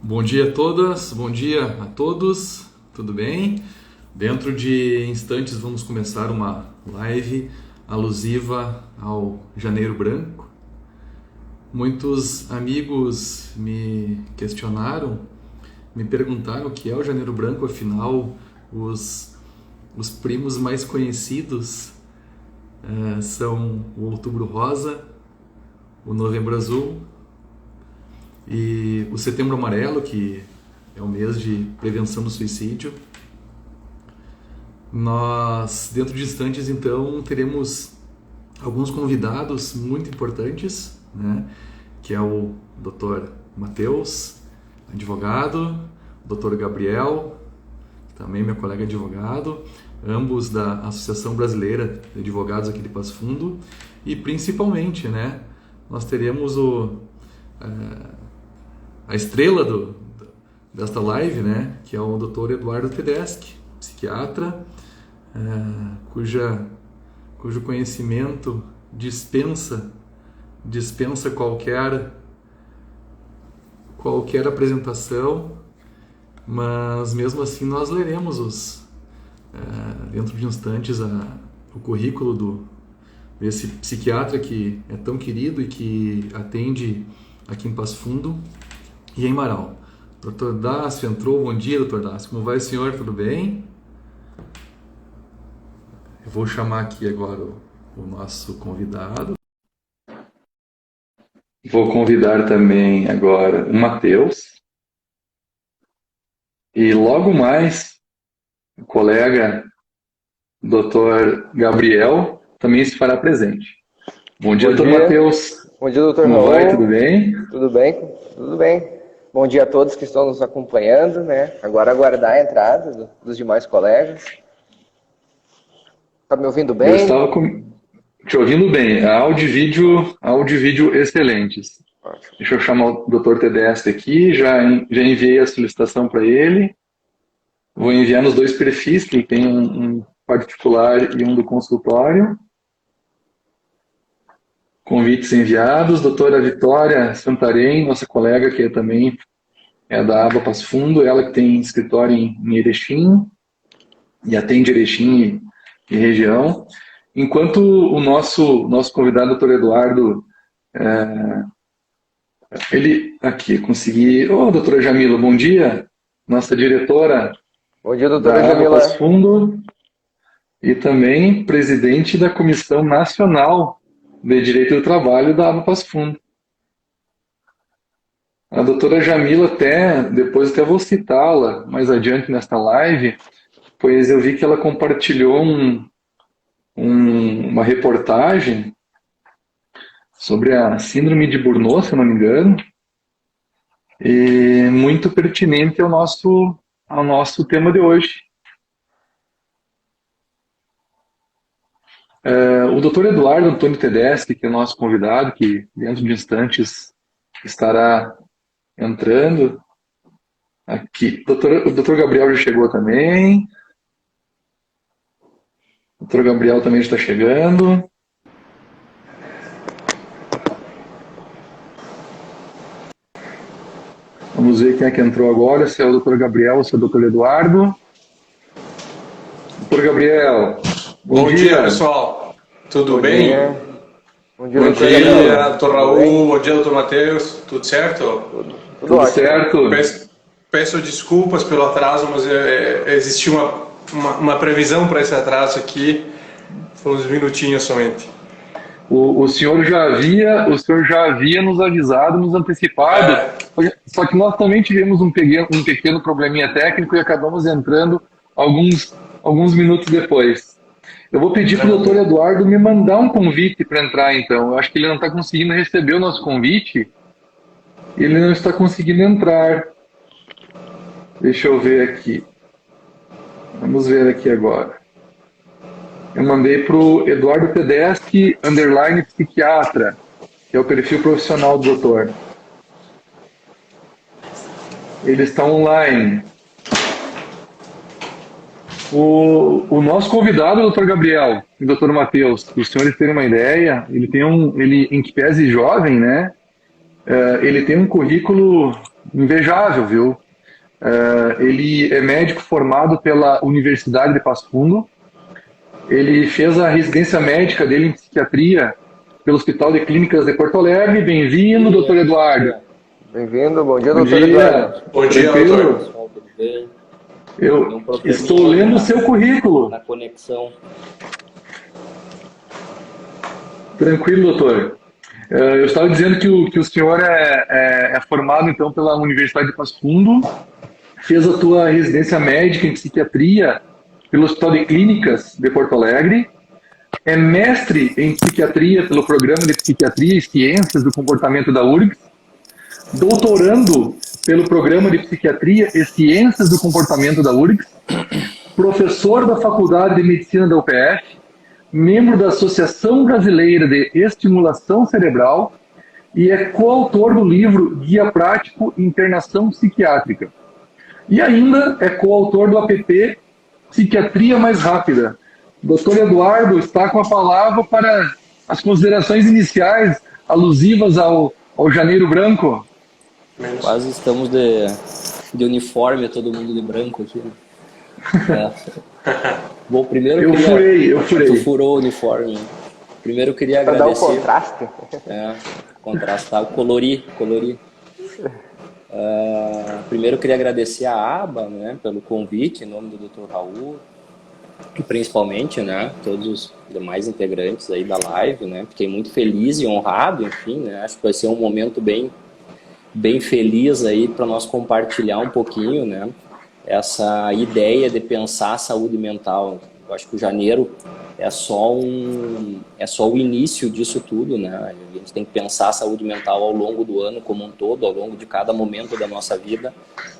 Bom dia a todas, bom dia a todos, tudo bem? Dentro de instantes vamos começar uma live alusiva ao Janeiro Branco. Muitos amigos me questionaram, me perguntaram o que é o Janeiro Branco, afinal os primos mais conhecidos são o Outubro Rosa, o Novembro Azul e o Setembro Amarelo, que é o mês de prevenção do suicídio. Nós, dentro de instantes, então, teremos alguns convidados muito importantes, né? Que é o Dr. Matheus, advogado, o Dr. Gabriel, também meu colega advogado, ambos da Associação Brasileira de Advogados aqui de Passo Fundo, e principalmente, né, nós teremos a estrela desta live, né, que é o Dr. Eduardo Tedeschi, psiquiatra, cujo conhecimento dispensa qualquer apresentação, mas mesmo assim nós leremos dentro de instantes o currículo desse psiquiatra que é tão querido e que atende aqui em Passo Fundo e em Marau. Dr. Dácio entrou. Bom dia, Dr. Dácio. Como vai, senhor? Tudo bem? Eu vou chamar aqui agora o nosso convidado. Vou convidar também agora o Matheus. E logo mais, o colega Dr. Gabriel também se fará presente. Bom dia, Dr. Matheus. Bom dia, doutor Como Raul. vai? Tudo bem? Tudo bem? Tudo bem. Bom dia a todos que estão nos acompanhando, né? Agora aguardar a entrada dos demais colegas. Tá me ouvindo bem? Eu estava te ouvindo bem. Áudio e vídeo excelentes. Ótimo. Deixa eu chamar o Dr. Tedeschi aqui. Já enviei a solicitação para ele. Vou enviar nos dois perfis, que tem um particular e um do consultório. Convites enviados. Doutora Vitória Santarém, nossa colega, que também é da aba Passo Fundo, ela que tem escritório em Erechim e atende Erechim e região. Enquanto o nosso convidado, doutor Eduardo, ele aqui, consegui... Doutora Jamila, bom dia. Nossa diretora. Bom dia, doutora da Jamila. Passo Fundo e também presidente da Comissão Nacional de Direito do Trabalho da aba Passo Fundo. A doutora Jamila, depois até vou citá-la mais adiante nesta live, pois eu vi que ela compartilhou uma reportagem sobre a síndrome de Burnout, se não me engano, e muito pertinente ao nosso tema de hoje. O Dr. Eduardo Antônio Tedeschi, que é o nosso convidado, que dentro de instantes estará entrando aqui. O Dr. Gabriel já chegou também. O Dr. Gabriel também está chegando. Vamos ver quem é que entrou agora, se é o Dr. Gabriel ou se é o Dr. Eduardo. Dr. Gabriel, bom dia, pessoal. Tudo bem? Bom dia, Bom doutor dia, Gabriel. doutor Raul. Bom dia, doutor Matheus. Tudo certo? Tudo ótimo. Certo. Peço desculpas pelo atraso, mas existia uma previsão para esse atraso aqui. Foi uns minutinhos somente. O senhor já havia nos avisado, nos antecipado, só que nós também tivemos um pequeno probleminha técnico e acabamos entrando alguns minutos depois. Eu vou pedir para o Dr. Eduardo me mandar um convite para entrar, então. Eu acho que ele não está conseguindo receber o nosso convite. Ele não está conseguindo entrar. Deixa eu ver aqui. Vamos ver aqui agora. Eu mandei para o Eduardo Tedeschi, _psiquiatra, que é o perfil profissional do doutor. Ele está online. O nosso convidado é o Dr. Gabriel e o Dr. Matheus. Para os senhores terem uma ideia, ele, em que pese jovem, né? Ele tem um currículo invejável, viu? Ele é médico formado pela Universidade de Passo Fundo. Ele fez a residência médica dele em psiquiatria pelo Hospital de Clínicas de Porto Alegre. Bem-vindo, doutor Eduardo. Bem-vindo, bom dia, Bom doutor dia. Eduardo. Bom dia, Tranquilo? doutor. Pessoal, tudo bem? Eu estou lendo o seu currículo. Na conexão. Tranquilo, doutor. Eu estava dizendo que o senhor é formado, então, pela Universidade de Passo Fundo, fez a tua residência médica em psiquiatria pelo Hospital de Clínicas de Porto Alegre, é mestre em psiquiatria pelo Programa de Psiquiatria e Ciências do Comportamento da URGS, doutorando pelo Programa de Psiquiatria e Ciências do Comportamento da URGS, professor da Faculdade de Medicina da UPF, membro da Associação Brasileira de Estimulação Cerebral e é coautor do livro Guia Prático Internação Psiquiátrica. E ainda é coautor do app Psiquiatria Mais Rápida. Doutor Eduardo está com a palavra para as considerações iniciais alusivas ao Janeiro Branco. Quase estamos de uniforme, todo mundo de branco aqui. Né? Bom, primeiro eu furei. Tu furou o uniforme. Primeiro eu queria Para agradecer. dar o contraste. Contrastar, colorir. Primeiro eu queria agradecer a ABA, né, pelo convite, em nome do Dr. Raul, e principalmente, né, todos os demais integrantes aí da live, né, fiquei muito feliz e honrado, enfim, né, acho que vai ser um momento bem feliz aí para nós compartilhar um pouquinho, né, essa ideia de pensar a saúde mental. Eu acho que o janeiro é só o início disso tudo, né? A gente tem que pensar a saúde mental ao longo do ano como um todo, ao longo de cada momento da nossa vida,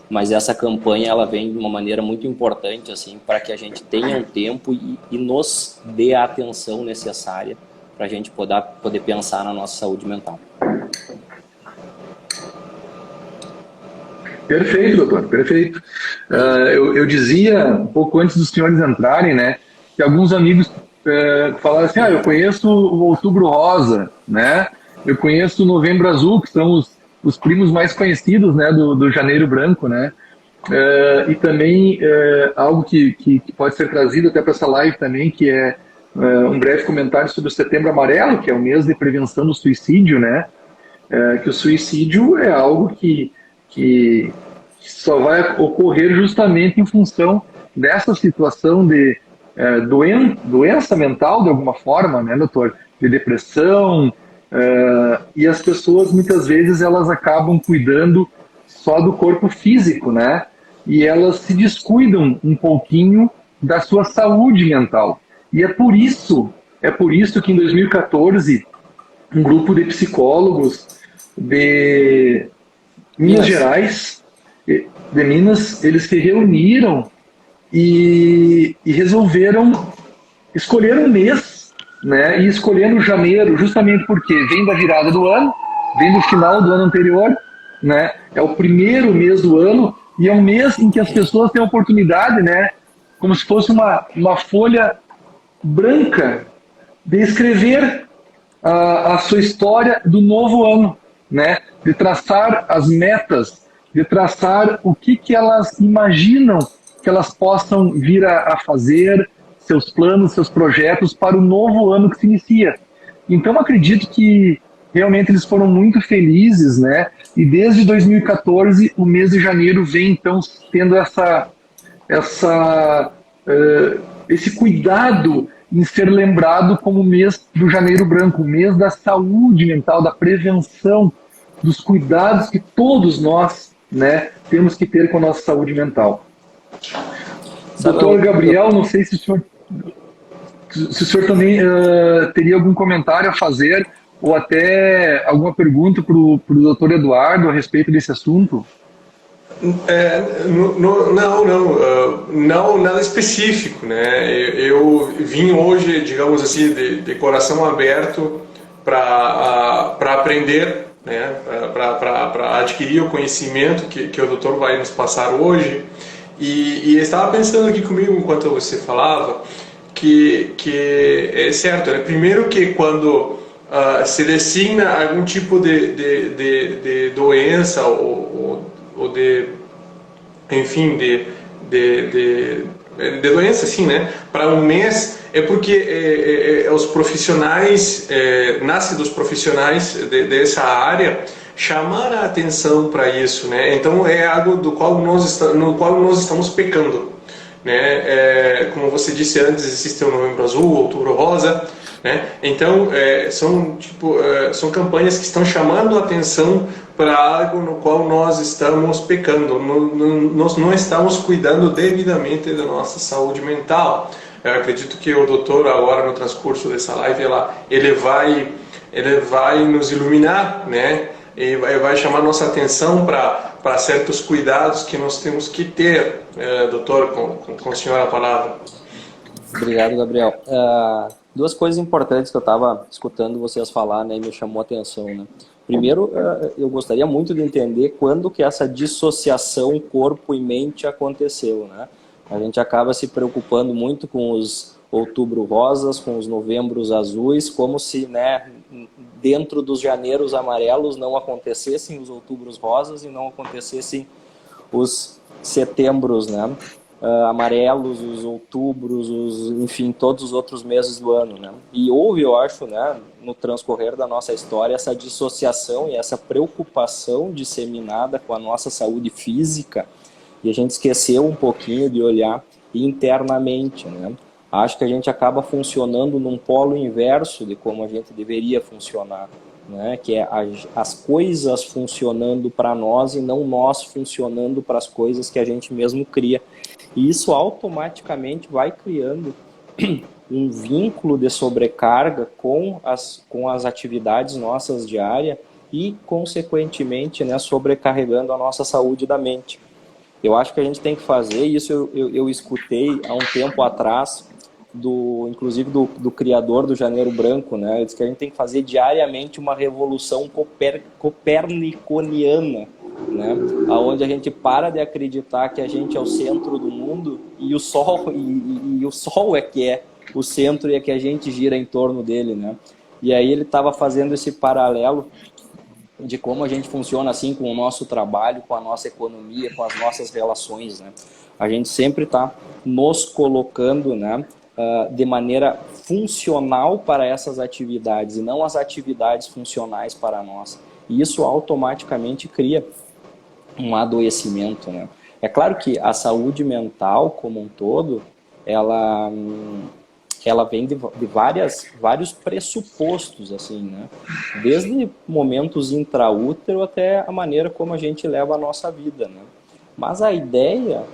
mas essa campanha ela vem de uma maneira muito importante assim, para que a gente tenha um tempo e nos dê a atenção necessária para a gente poder pensar na nossa saúde mental. Perfeito, doutor, perfeito. Eu dizia, um pouco antes dos senhores entrarem, né, que alguns amigos falaram assim, eu conheço o Outubro Rosa, né, eu conheço o Novembro Azul, que são os primos mais conhecidos, né, do Janeiro Branco, né, e também algo que pode ser trazido até para essa live também, que é um breve comentário sobre o Setembro Amarelo, que é o mês de prevenção do suicídio, né, que o suicídio é algo que só vai ocorrer justamente em função dessa situação de doença mental, de alguma forma, né, doutor? De depressão, e as pessoas, muitas vezes, elas acabam cuidando só do corpo físico, né? E elas se descuidam um pouquinho da sua saúde mental. E é por isso que em 2014, um grupo de psicólogos de Minas Gerais, de Minas, eles se reuniram e resolveram escolher um mês, né? E escolheram janeiro, justamente porque vem da virada do ano, vem do final do ano anterior, né? É o primeiro mês do ano e é um mês em que as pessoas têm a oportunidade, né? Como se fosse uma folha branca de escrever a sua história do novo ano, né? De traçar as metas, de traçar o que elas imaginam que elas possam vir a fazer, seus planos, seus projetos para o novo ano que se inicia. Então, acredito que realmente eles foram muito felizes, né? E desde 2014, o mês de janeiro vem, então, tendo esse cuidado em ser lembrado como o mês do Janeiro Branco, o mês da saúde mental, da prevenção, dos cuidados que todos nós, né, temos que ter com a nossa saúde mental. Doutor Gabriel, não sei se o senhor também teria algum comentário a fazer ou até alguma pergunta para o doutor Eduardo a respeito desse assunto. Não nada específico, né? Eu vim hoje, digamos assim, de coração aberto para aprender, né? Para adquirir o conhecimento que o doutor vai nos passar hoje. E estava pensando aqui comigo enquanto você falava que é certo, né? Primeiro que quando se designa algum tipo de doença ou enfim, de doença, assim, né? Para um mês, é porque os profissionais, nasce dos profissionais dessa área, chamar a atenção para isso, né? Então é algo no qual nós estamos pecando, né? Como você disse antes, existe o Novembro Azul, o Outubro Rosa, né? Então são campanhas que estão chamando a atenção para algo no qual nós estamos pecando, nós não estamos cuidando devidamente da nossa saúde mental. Eu acredito que o doutor agora no transcurso dessa live ele vai nos iluminar, né? E vai chamar nossa atenção para certos cuidados que nós temos que ter. Doutor, com o senhor a palavra. Obrigado, Gabriel. Duas coisas importantes que eu estava escutando vocês falar, né, e me chamou a atenção, né? Primeiro, eu gostaria muito de entender quando que essa dissociação corpo e mente aconteceu, né? A gente acaba se preocupando muito com os outubro rosas, com os novembros azuis, como se, né, dentro dos janeiros amarelos não acontecessem os outubros rosas e não acontecessem os setembros, né, amarelos, os outubros, enfim, todos os outros meses do ano, né? E houve, eu acho, né, no transcorrer da nossa história, essa dissociação e essa preocupação disseminada com a nossa saúde física, e a gente esqueceu um pouquinho de olhar internamente, né? Acho que a gente acaba funcionando num polo inverso de como a gente deveria funcionar, né? Que é as coisas funcionando para nós e não nós funcionando para as coisas que a gente mesmo cria. E isso automaticamente vai criando um vínculo de sobrecarga com as atividades nossas diárias e, consequentemente, né, sobrecarregando a nossa saúde da mente. Eu acho que a gente tem que fazer, isso eu escutei há um tempo atrás, inclusive do criador do Janeiro Branco, né? Ele disse que a gente tem que fazer diariamente uma revolução coperniconiana, né? Onde a gente para de acreditar que a gente é o centro do mundo e o Sol é que é o centro e é que a gente gira em torno dele, né? E aí ele estava fazendo esse paralelo de como a gente funciona assim com o nosso trabalho, com a nossa economia, com as nossas relações, né? A gente sempre está nos colocando, né, de maneira funcional para essas atividades e não as atividades funcionais para nós. E isso automaticamente cria um adoecimento, né? É claro que a saúde mental como um todo, ela vem de vários pressupostos, assim, né? Desde momentos intraútero até a maneira como a gente leva a nossa vida, né? Mas a ideia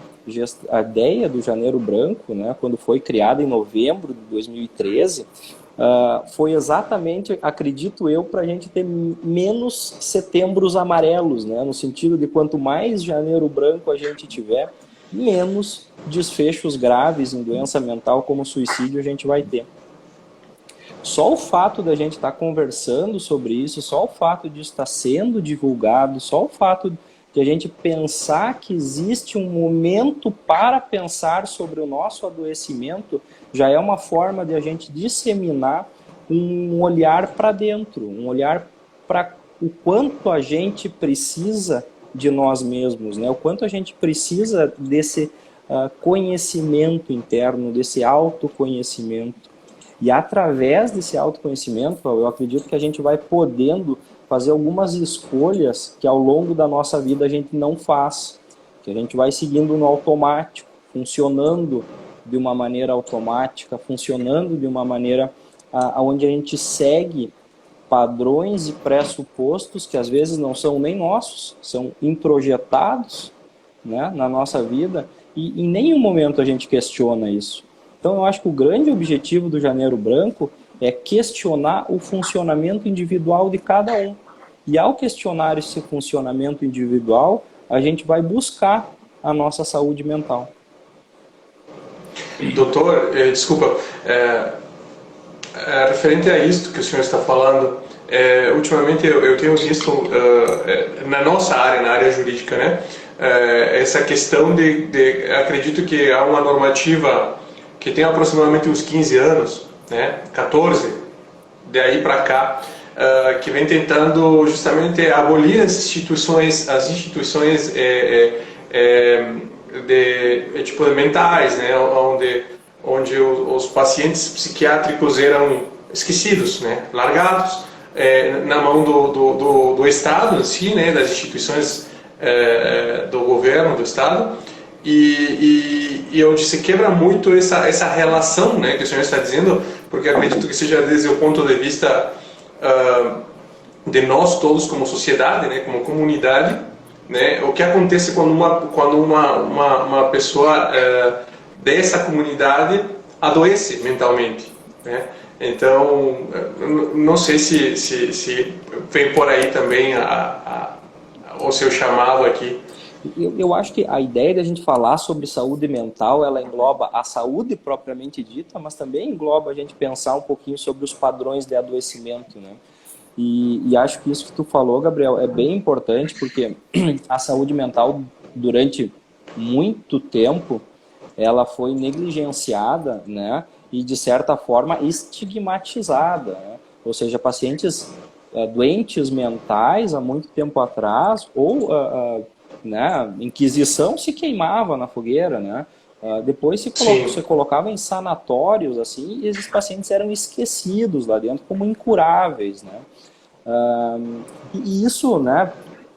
do Janeiro Branco, né, quando foi criada em novembro de 2013, foi exatamente, acredito eu, para a gente ter menos setembros amarelos, né? No sentido de quanto mais Janeiro Branco a gente tiver, menos desfechos graves em doença mental como suicídio a gente vai ter. Só o fato da gente estar conversando sobre isso, só o fato de estar sendo divulgado, só o fato de a gente pensar que existe um momento para pensar sobre o nosso adoecimento, já é uma forma de a gente disseminar um olhar para dentro, um olhar para o quanto a gente precisa de nós mesmos, né? O quanto a gente precisa desse conhecimento interno, desse autoconhecimento. E através desse autoconhecimento, eu acredito que a gente vai podendo fazer algumas escolhas que ao longo da nossa vida a gente não faz, que a gente vai seguindo no automático, funcionando de uma maneira automática, funcionando de uma maneira onde a gente segue padrões e pressupostos que às vezes não são nem nossos, são introjetados, né, na nossa vida, e em nenhum momento a gente questiona isso. Então eu acho que o grande objetivo do Janeiro Branco é questionar o funcionamento individual de cada um. E ao questionar esse funcionamento individual, a gente vai buscar a nossa saúde mental. Doutor, desculpa, referente a isso que o senhor está falando, ultimamente eu tenho visto na nossa área, na área jurídica, né, essa questão acredito que há uma normativa que tem aproximadamente uns 15 anos, né, 14, daí para cá, que vem tentando justamente abolir as instituições tipo mentais, né, onde os pacientes psiquiátricos eram esquecidos, né, largados na mão do Estado em si, né, das instituições do governo, do Estado, e onde se quebra muito essa relação, né, que o senhor está dizendo, porque acredito que seja desde o ponto de vista de nós todos como sociedade, né, como comunidade, né, o que acontece quando uma pessoa dessa comunidade adoece mentalmente, né? Então, não sei se vem por aí também o seu chamado aqui. Eu acho que a ideia de a gente falar sobre saúde mental, ela engloba a saúde propriamente dita, mas também engloba a gente pensar um pouquinho sobre os padrões de adoecimento, né? E acho que isso que tu falou, Gabriel, é bem importante, porque a saúde mental, durante muito tempo, ela foi negligenciada, né? E, de certa forma, estigmatizada, né? Ou seja, pacientes doentes mentais, há muito tempo atrás, ou né, Inquisição se queimava na fogueira, né? Depois se colocava em sanatórios, assim, e esses pacientes eram esquecidos lá dentro como incuráveis, né? E isso, né,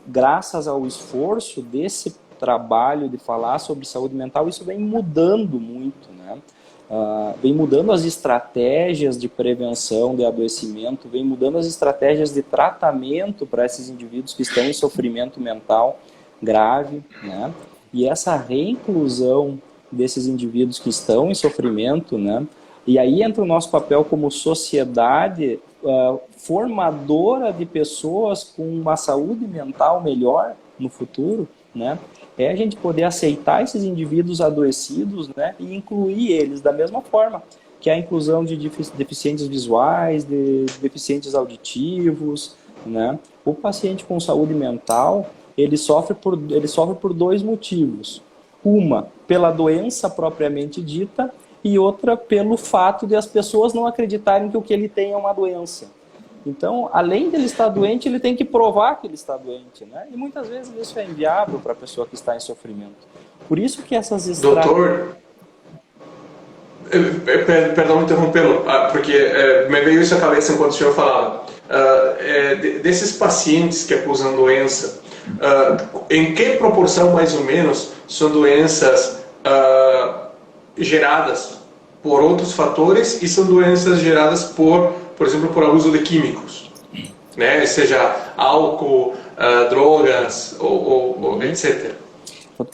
graças ao esforço desse trabalho de falar sobre saúde mental, isso vem mudando muito, né? Vem mudando as estratégias de prevenção de adoecimento, vem mudando as estratégias de tratamento para esses indivíduos que estão em sofrimento mental grave, né? E essa reinclusão desses indivíduos que estão em sofrimento, né? E aí entra o nosso papel como sociedade formadora de pessoas com uma saúde mental melhor no futuro, né? É a gente poder aceitar esses indivíduos adoecidos, né, e incluir eles da mesma forma que a inclusão de deficientes visuais, de deficientes auditivos, né? O paciente com saúde mental, ele sofre por dois motivos. Uma, pela doença propriamente dita, e outra, pelo fato de as pessoas não acreditarem que o que ele tem é uma doença. Então, além de ele estar doente, ele tem que provar que ele está doente, né? E muitas vezes isso é inviável para a pessoa que está em sofrimento. Por isso que essas estratégias... Doutor, perdão interrompê-lo, porque me veio isso à cabeça enquanto o senhor falava. Desses pacientes que acusam doença, em que proporção, mais ou menos, são doenças geradas por outros fatores e são doenças geradas por exemplo, por abuso de químicos, né? Seja álcool, drogas ou etc.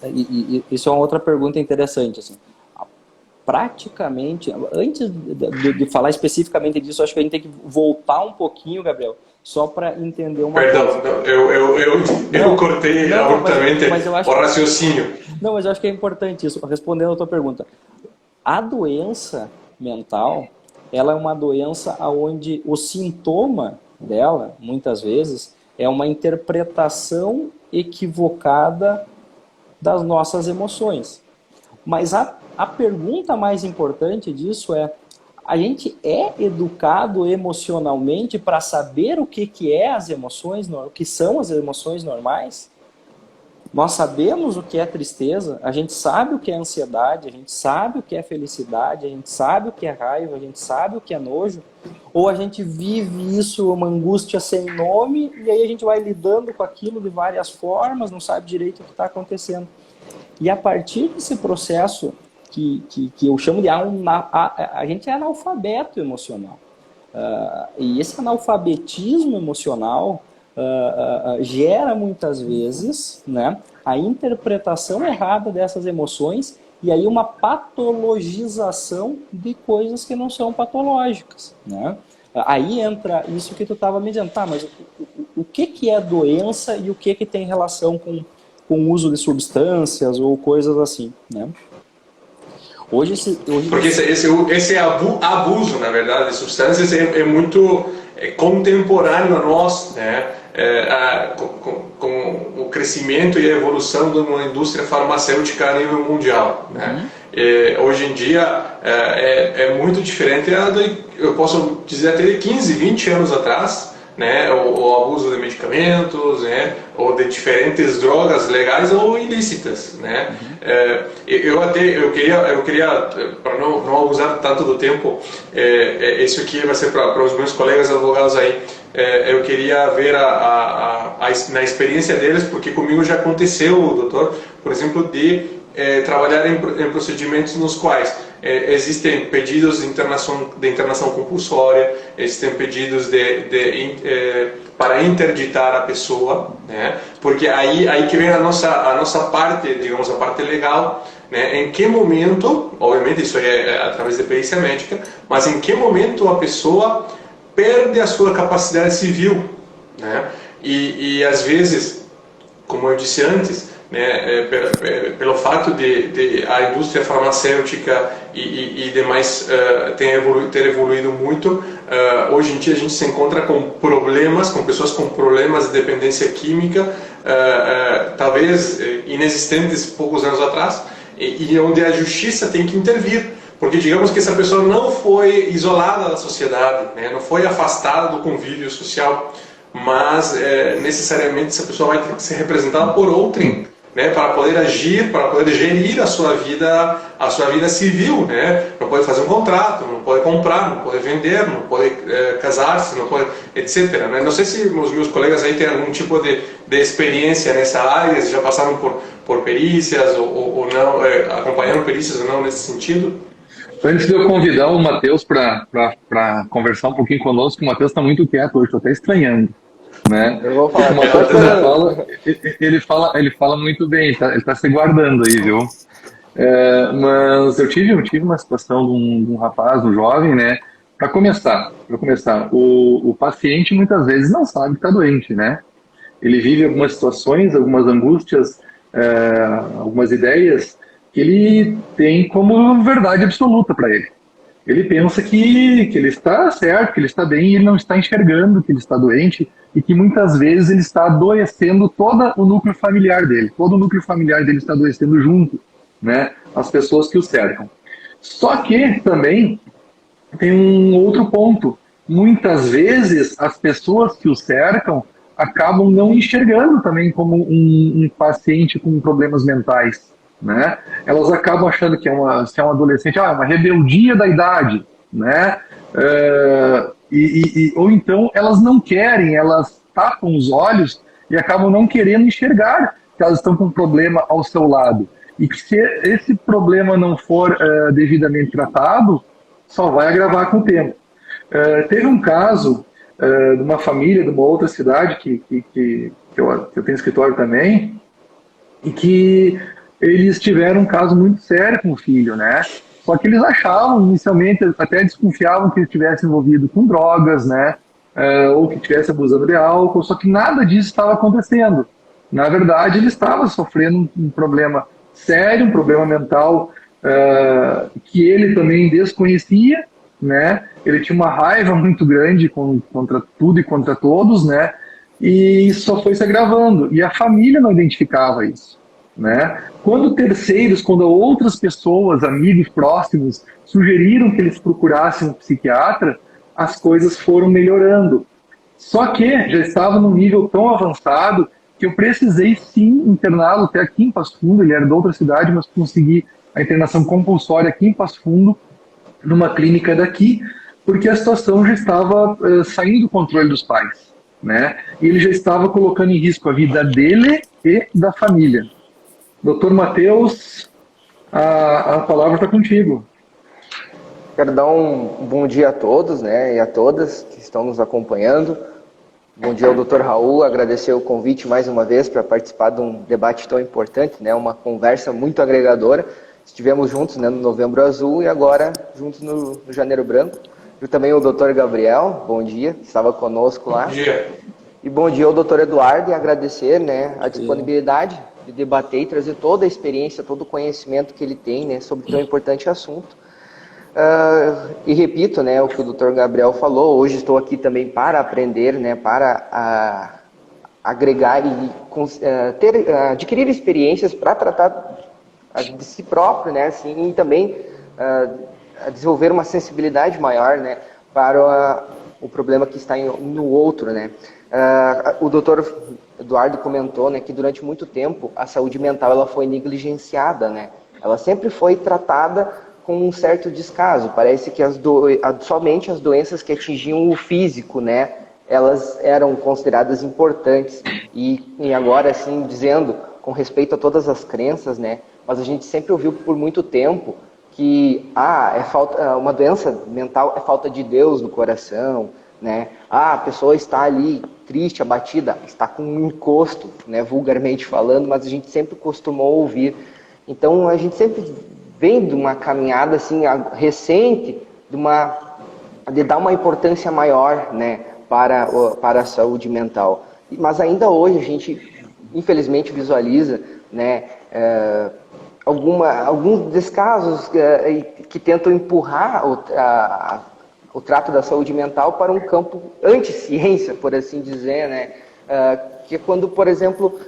E isso é uma outra pergunta interessante, assim. Praticamente, antes de falar especificamente disso, acho que a gente tem que voltar um pouquinho, Gabriel, só para entender uma coisa. Perdão, eu cortei abruptamente o raciocínio. Não, mas eu acho que é importante isso, respondendo a tua pergunta. A doença mental, ela é uma doença onde o sintoma dela, muitas vezes, é uma interpretação equivocada das nossas emoções. Mas a pergunta mais importante disso é: a gente é educado emocionalmente para saber o que é as emoções, o que são as emoções normais? Nós sabemos o que é tristeza, a gente sabe o que é ansiedade, a gente sabe o que é felicidade, a gente sabe o que é raiva, a gente sabe o que é nojo, ou a gente vive isso, uma angústia sem nome, e aí a gente vai lidando com aquilo de várias formas, não sabe direito o que está acontecendo. E a partir desse processo que eu chamo de a gente é analfabeto emocional. E esse analfabetismo emocional gera muitas vezes, né, a interpretação errada dessas emoções e aí uma patologização de coisas que não são patológicas, né? Aí entra isso que tu estava me dizendo, tá, mas o que é doença e o que tem relação com o uso de substâncias ou coisas assim, né? Porque esse abuso, na verdade, de substâncias é muito contemporâneo a nós, né? Com o crescimento e a evolução de uma indústria farmacêutica a nível mundial, né? Hoje em dia é muito diferente, eu posso dizer até de 15, 20 anos atrás, né, o abuso de medicamentos, né, ou de diferentes drogas legais ou ilícitas, né. Eu queria para não abusar tanto do tempo, isso aqui vai ser para os meus colegas advogados aí. Eu queria ver na experiência deles, porque comigo já aconteceu, doutor, por exemplo, de trabalhar em procedimentos nos quais existem pedidos de internação compulsória, existem pedidos para interditar a pessoa, né? Porque aí que vem a nossa parte, digamos, a parte legal, né? Em que momento, obviamente isso é através da perícia médica, mas em que momento a pessoa perde a sua capacidade civil, né? E às vezes, como eu disse antes, né, pelo fato de a indústria farmacêutica e demais ter evoluído muito, hoje em dia a gente se encontra com pessoas com problemas de dependência química, talvez inexistentes poucos anos atrás, e onde a justiça tem que intervir. Porque digamos que essa pessoa não foi isolada da sociedade, né? Não foi afastada do convívio social, mas necessariamente essa pessoa vai ter que ser representada por outrem, né? Para poder agir, para poder gerir a sua vida civil, né? Não pode fazer um contrato, não pode comprar, não pode vender, não pode casar-se, não pode, etc. Né? Não sei se os meus colegas aí têm algum tipo de experiência nessa área, se já passaram por perícias ou não, acompanharam perícias ou não nesse sentido. Antes de eu convidar o Matheus para conversar um pouquinho conosco, o Matheus está muito quieto hoje, estou até estranhando, né? Eu vou falar. O Matheus, quando ele fala muito bem, ele tá se guardando aí, viu? Mas eu tive uma situação de um rapaz, um jovem, né? Para começar, o paciente muitas vezes não sabe que está doente, né? Ele vive algumas situações, algumas angústias, algumas ideias que ele tem como verdade absoluta para ele. Ele pensa que ele está certo, que ele está bem, e ele não está enxergando que ele está doente e que muitas vezes ele está adoecendo todo o núcleo familiar dele. Todo o núcleo familiar dele está adoecendo junto, né? As pessoas que o cercam. Só que também tem um outro ponto. Muitas vezes as pessoas que o cercam acabam não enxergando também como um paciente com problemas mentais, né? Elas acabam achando que se é um adolescente, é uma rebeldia da idade, né? Ou então elas não querem, elas tapam os olhos e acabam não querendo enxergar que elas estão com um problema ao seu lado. E que se esse problema não for devidamente tratado, só vai agravar com o tempo. Teve um caso de uma família de uma outra cidade que eu tenho escritório também, e que eles tiveram um caso muito sério com o filho, né? Só que eles achavam, inicialmente, até desconfiavam que ele estivesse envolvido com drogas, né? Ou que estivesse abusando de álcool, só que nada disso estava acontecendo. Na verdade, ele estava sofrendo um problema sério, um problema mental que ele também desconhecia, né? Ele tinha uma raiva muito grande contra tudo e contra todos, né? E isso só foi se agravando. E a família não identificava isso, né? Quando outras pessoas, amigos próximos, sugeriram que eles procurassem um psiquiatra, as coisas foram melhorando. Só que já estava num nível tão avançado que eu precisei sim interná-lo até aqui em Passo Fundo. Ele era de outra cidade, mas consegui a internação compulsória aqui em Passo Fundo, numa clínica daqui, porque a situação já estava saindo do controle dos pais, né? E ele já estava colocando em risco a vida dele e da família. Doutor Matheus, a palavra está contigo. Quero dar um bom dia a todos, né, e a todas que estão nos acompanhando. Bom dia ao Dr. Raul, agradecer o convite mais uma vez para participar de um debate tão importante, né, uma conversa muito agregadora. Estivemos juntos, né, no Novembro Azul e agora juntos no Janeiro Branco. E também o Dr. Gabriel, bom dia, que estava conosco lá. Bom dia. E bom dia ao Dr. Eduardo e agradecer, né, a disponibilidade de debater e trazer toda a experiência, todo o conhecimento que ele tem, né, sobre tão importante assunto. E repito, né, o que o Dr. Gabriel falou, hoje estou aqui também para aprender, né, para agregar e adquirir experiências para tratar de si próprio, né, assim, e também desenvolver uma sensibilidade maior, né, para o problema que está no outro, né? O doutor Eduardo comentou, né, que durante muito tempo a saúde mental ela foi negligenciada, né? Ela sempre foi tratada com um certo descaso. Parece que somente as doenças que atingiam o físico, né, elas eram consideradas importantes. E agora, assim, dizendo, com respeito a todas as crenças, né, mas a gente sempre ouviu por muito tempo que uma doença mental é falta de Deus no coração, né? A pessoa está ali triste, abatida, está com um encosto, né, vulgarmente falando, mas a gente sempre costumou ouvir. Então a gente sempre vem de uma caminhada assim recente de dar uma importância maior, né, para a saúde mental. Mas ainda hoje a gente infelizmente visualiza, né, alguns descasos que tentam empurrar o trato da saúde mental para um campo anti-ciência, por assim dizer, né? Que é quando, por exemplo,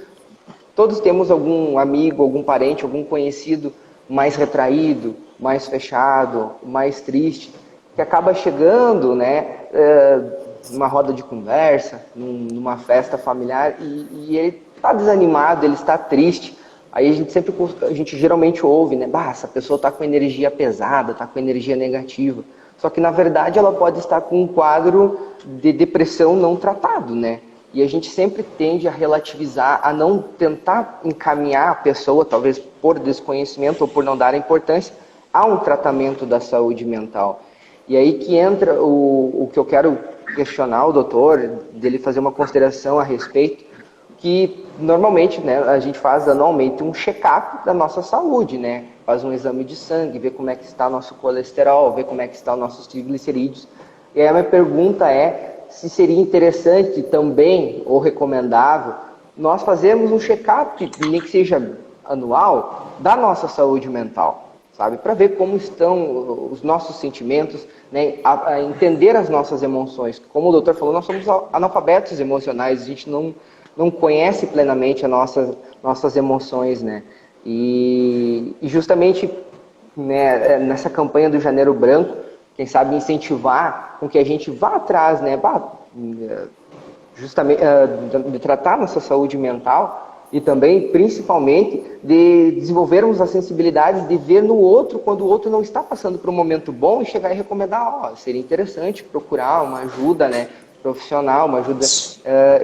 todos temos algum amigo, algum parente, algum conhecido mais retraído, mais fechado, mais triste, que acaba chegando, né, numa roda de conversa, numa festa familiar, e ele está desanimado, ele está triste. Aí a gente geralmente ouve, né? Essa pessoa está com energia pesada, está com energia negativa. Só que, na verdade, ela pode estar com um quadro de depressão não tratado, né? E a gente sempre tende a relativizar, a não tentar encaminhar a pessoa, talvez por desconhecimento ou por não dar importância, a um tratamento da saúde mental. E aí que entra o que eu quero questionar o doutor, dele fazer uma consideração a respeito, que normalmente, né, a gente faz anualmente um check-up da nossa saúde, né? Faz um exame de sangue, vê como é que está o nosso colesterol, vê como é que está os nossos triglicerídeos. E aí a minha pergunta é se seria interessante também, ou recomendável, nós fazermos um check-up, nem que seja anual, da nossa saúde mental, sabe? Para ver como estão os nossos sentimentos, né? A entender as nossas emoções. Como o doutor falou, nós somos analfabetos emocionais, a gente não conhece plenamente as nossas emoções, né? E justamente, né, nessa campanha do Janeiro Branco, quem sabe incentivar com que a gente vá atrás, né, justamente de tratar nossa saúde mental e também, principalmente, de desenvolvermos a sensibilidade de ver no outro quando o outro não está passando por um momento bom e chegar e recomendar, seria interessante procurar uma ajuda, né, profissional, uma ajuda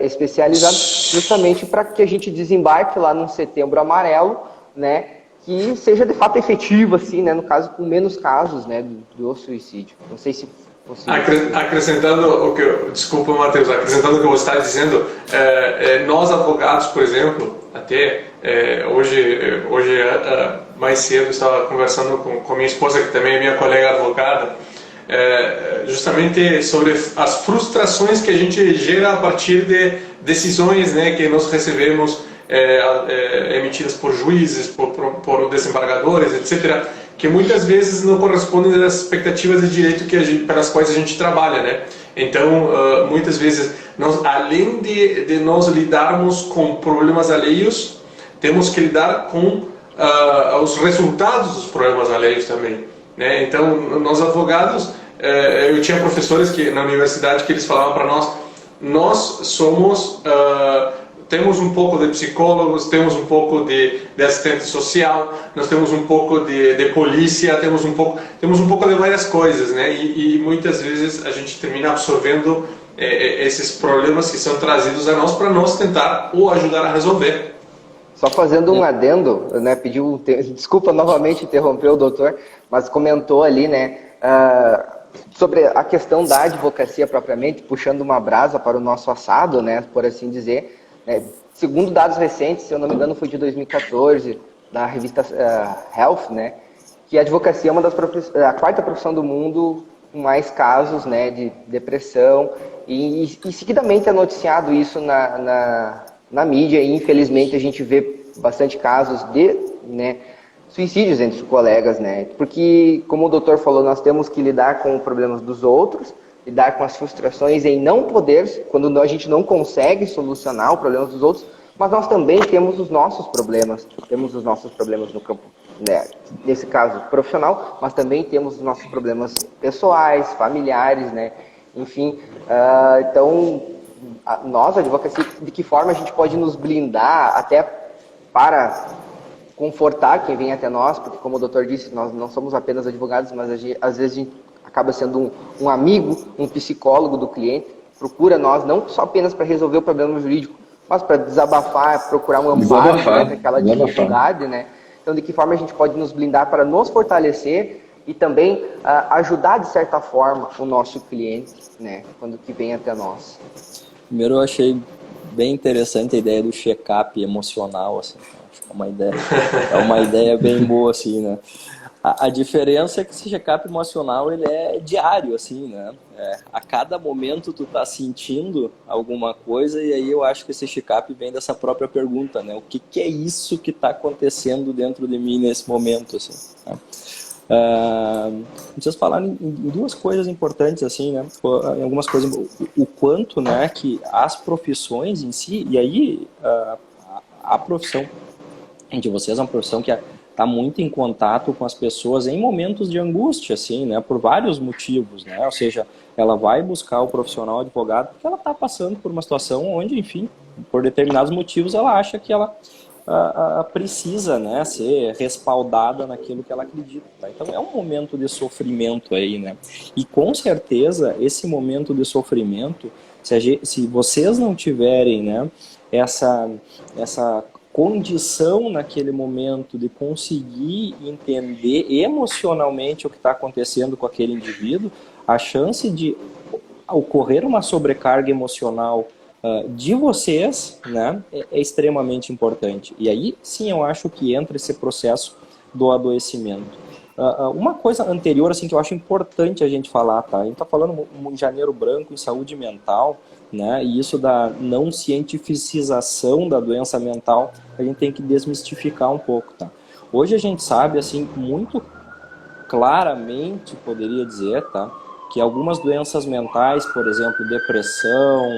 especializada, justamente para que a gente desembarque lá num Setembro Amarelo, né, que seja de fato efetivo, assim, né, no caso, com menos casos, né, do suicídio. Não sei se você... Acrescentando desculpa, Matheus, acrescentando o que você está dizendo, nós advogados, por exemplo, até hoje mais cedo estava conversando com minha esposa, que também é minha colega advogada, justamente sobre as frustrações que a gente gera a partir de decisões, né, que nós recebemos emitidas por juízes, por desembargadores, etc., que muitas vezes não correspondem às expectativas de direito pelas quais a gente trabalha, né? Então, muitas vezes, além de nós lidarmos com problemas alheios, temos que lidar com os resultados dos problemas alheios também, né? Então, nós advogados, eu tinha professores na universidade que eles falavam para nós somos... temos um pouco de psicólogos, temos um pouco de assistente social, nós temos um pouco de polícia, temos um pouco de várias coisas, né? E muitas vezes a gente termina absorvendo esses problemas que são trazidos a nós para nós tentar ou ajudar a resolver. Só fazendo um adendo, né? Desculpa novamente interromper o doutor, mas comentou ali, né? Sobre a questão da advocacia propriamente, puxando uma brasa para o nosso assado, né? Por assim dizer. Segundo dados recentes, se eu não me engano foi de 2014, da revista Health, né, que a advocacia é a quarta profissão do mundo com mais casos, né, de depressão, e seguidamente é noticiado isso na mídia, e infelizmente a gente vê bastante casos de, né, suicídios entre os colegas, né, porque, como o doutor falou, nós temos que lidar com os problemas dos outros, lidar com as frustrações em não poder, quando a gente não consegue solucionar o problema dos outros, mas nós também temos os nossos problemas no campo, né, nesse caso profissional, mas também temos os nossos problemas pessoais, familiares, né, enfim. Então, nós, a advocacia, de que forma a gente pode nos blindar até para confortar quem vem até nós, porque como o doutor disse, nós não somos apenas advogados, mas às vezes a gente acaba sendo um amigo, um psicólogo do cliente, procura nós não só apenas para resolver o problema jurídico, mas para desabafar, procurar um amparo para aquela dificuldade, né? Então, de que forma a gente pode nos blindar para nos fortalecer e também ajudar, de certa forma, o nosso cliente, né, quando que vem até nós. Primeiro, eu achei bem interessante a ideia do check-up emocional, assim. Acho que é uma ideia bem boa, assim, né? A diferença é que esse check-up emocional, ele é diário, assim, né? A cada momento tu tá sentindo alguma coisa, e aí eu acho que esse check-up vem dessa própria pergunta, né? O que é isso que está acontecendo dentro de mim nesse momento, assim, né? Vocês falaram em duas coisas importantes, assim, né? Em algumas coisas, o quanto, né, que as profissões em si, e aí a profissão de vocês é uma profissão que está muito em contato com as pessoas em momentos de angústia, assim, né? Por vários motivos, né? Ou seja, ela vai buscar o profissional advogado porque ela está passando por uma situação onde, enfim, por determinados motivos, ela acha que ela precisa, né, ser respaldada naquilo que ela acredita. Tá? Então é um momento de sofrimento aí, né? E com certeza esse momento de sofrimento, se vocês não tiverem, né, essa condição naquele momento de conseguir entender emocionalmente o que está acontecendo com aquele indivíduo, a chance de ocorrer uma sobrecarga emocional de vocês, né, é extremamente importante. E aí, sim, eu acho que entra esse processo do adoecimento. Uma coisa anterior, assim, que eu acho importante a gente falar, tá? A gente está falando em Janeiro Branco, em saúde mental, né, e isso da não cientificização da doença mental, a gente tem que desmistificar um pouco, tá? Hoje a gente sabe, assim, muito claramente, poderia dizer, tá, que algumas doenças mentais, por exemplo, depressão,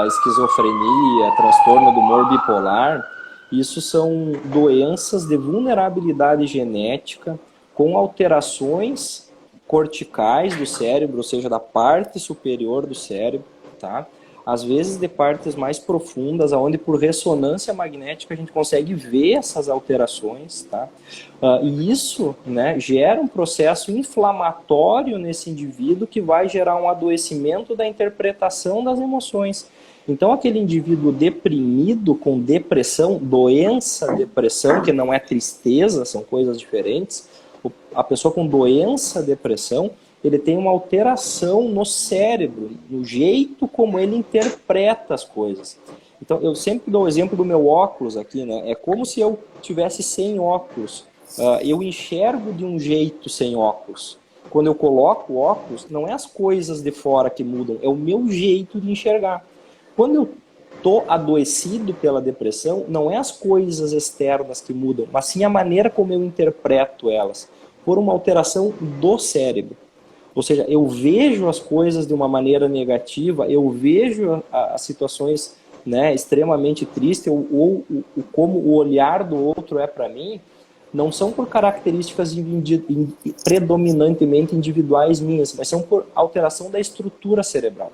esquizofrenia, transtorno do humor bipolar, isso são doenças de vulnerabilidade genética com alterações corticais do cérebro, ou seja, da parte superior do cérebro, tá? Às vezes de partes mais profundas, onde por ressonância magnética a gente consegue ver essas alterações, tá? E isso, né, gera um processo inflamatório nesse indivíduo que vai gerar um adoecimento da interpretação das emoções. Então aquele indivíduo deprimido com depressão, doença depressão, que não é tristeza, são coisas diferentes, a pessoa com doença depressão, ele tem uma alteração no cérebro, no jeito como ele interpreta as coisas. Então, eu sempre dou o exemplo do meu óculos aqui, né? É como se eu tivesse sem óculos. Eu enxergo de um jeito sem óculos. Quando eu coloco o óculos, não é as coisas de fora que mudam, é o meu jeito de enxergar. Quando eu estou adoecido pela depressão, não é as coisas externas que mudam, mas sim a maneira como eu interpreto elas, por uma alteração do cérebro. Ou seja, eu vejo as coisas de uma maneira negativa, eu vejo as situações, né, extremamente tristes, ou como o olhar do outro é para mim, não são por características predominantemente individuais minhas, mas são por alteração da estrutura cerebral.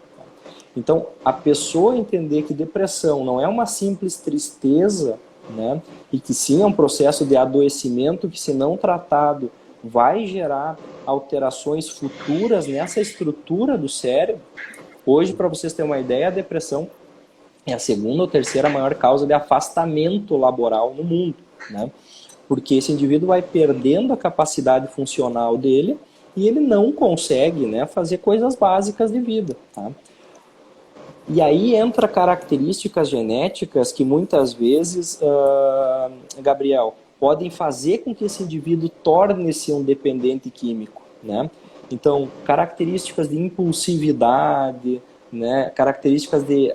Então, a pessoa entender que depressão não é uma simples tristeza, né, e que sim é um processo de adoecimento que, se não tratado, vai gerar alterações futuras nessa estrutura do cérebro. Hoje, para vocês terem uma ideia, a depressão é a segunda ou terceira maior causa de afastamento laboral no mundo, né? Porque esse indivíduo vai perdendo a capacidade funcional dele e ele não consegue, né, fazer coisas básicas de vida, tá? E aí entra características genéticas que muitas vezes, Gabriel, podem fazer com que esse indivíduo torne-se um dependente químico, né? Então, características de impulsividade, né? Características de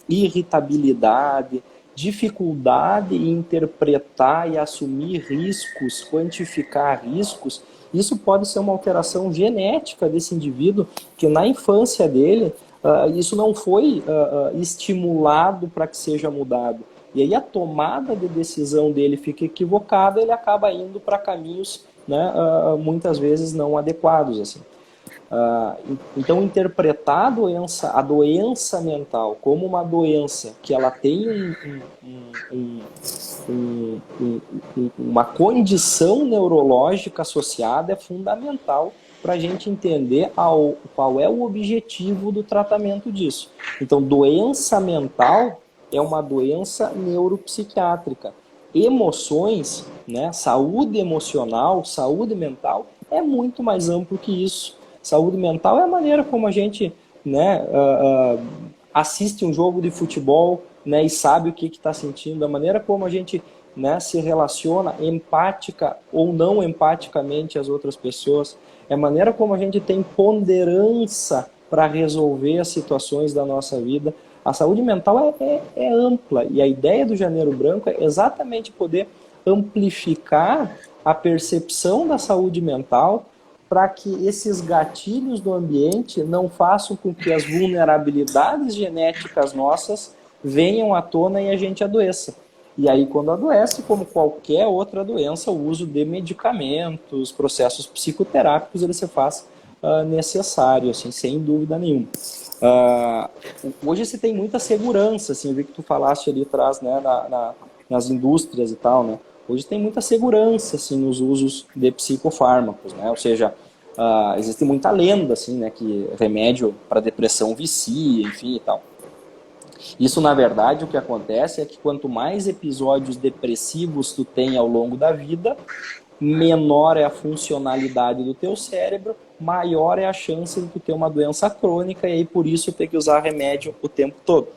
irritabilidade, dificuldade em interpretar e assumir riscos, quantificar riscos. Isso pode ser uma alteração genética desse indivíduo que na infância dele, isso não foi estimulado para que seja mudado. E aí a tomada de decisão dele fica equivocada, ele acaba indo para caminhos, né, muitas vezes não adequados, assim. Então, interpretar a doença mental como uma doença que ela tem uma condição neurológica associada é fundamental para a gente entender qual é o objetivo do tratamento disso. Então, doença mental é uma doença neuropsiquiátrica. Emoções, né, saúde emocional, saúde mental, é muito mais amplo que isso. Saúde mental é a maneira como a gente, né, assiste um jogo de futebol, né, e sabe o que está sentindo, a maneira como a gente, né, se relaciona empática ou não empaticamente às outras pessoas, é a maneira como a gente tem ponderância para resolver as situações da nossa vida. A saúde mental é ampla, e a ideia do Janeiro Branco é exatamente poder amplificar a percepção da saúde mental para que esses gatilhos do ambiente não façam com que as vulnerabilidades genéticas nossas venham à tona e a gente adoeça. E aí, quando adoece, como qualquer outra doença, o uso de medicamentos, processos psicoterápicos, ele se faz necessário, assim, sem dúvida nenhuma. Hoje se tem muita segurança, assim, eu vi que tu falaste ali atrás, né, nas indústrias e tal, né? Hoje tem muita segurança, assim, nos usos de psicofármacos, né? Ou seja, existe muita lenda, assim, né, que remédio para depressão vicia, enfim e tal. Isso, na verdade, o que acontece é que quanto mais episódios depressivos tu tem ao longo da vida, menor é a funcionalidade do teu cérebro, maior é a chance de tu ter uma doença crônica e aí por isso ter que usar remédio o tempo todo.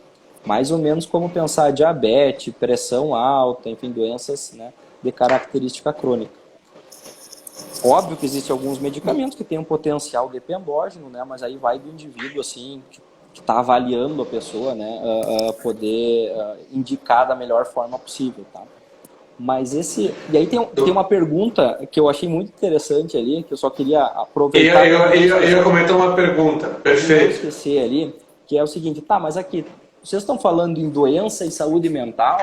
Mais ou menos como pensar diabetes, pressão alta, enfim, doenças, né, de característica crônica. Óbvio que existem alguns medicamentos que têm um potencial dependógeno, né, mas aí vai do indivíduo, assim, que está avaliando a pessoa, né, poder indicar da melhor forma possível, tá? Mas esse... E aí tem uma pergunta que eu achei muito interessante ali, que eu só queria aproveitar... Eu ia comentar uma pergunta, perfeito. Não esquecer ali, que é o seguinte, tá, mas aqui, vocês estão falando em doença e saúde mental,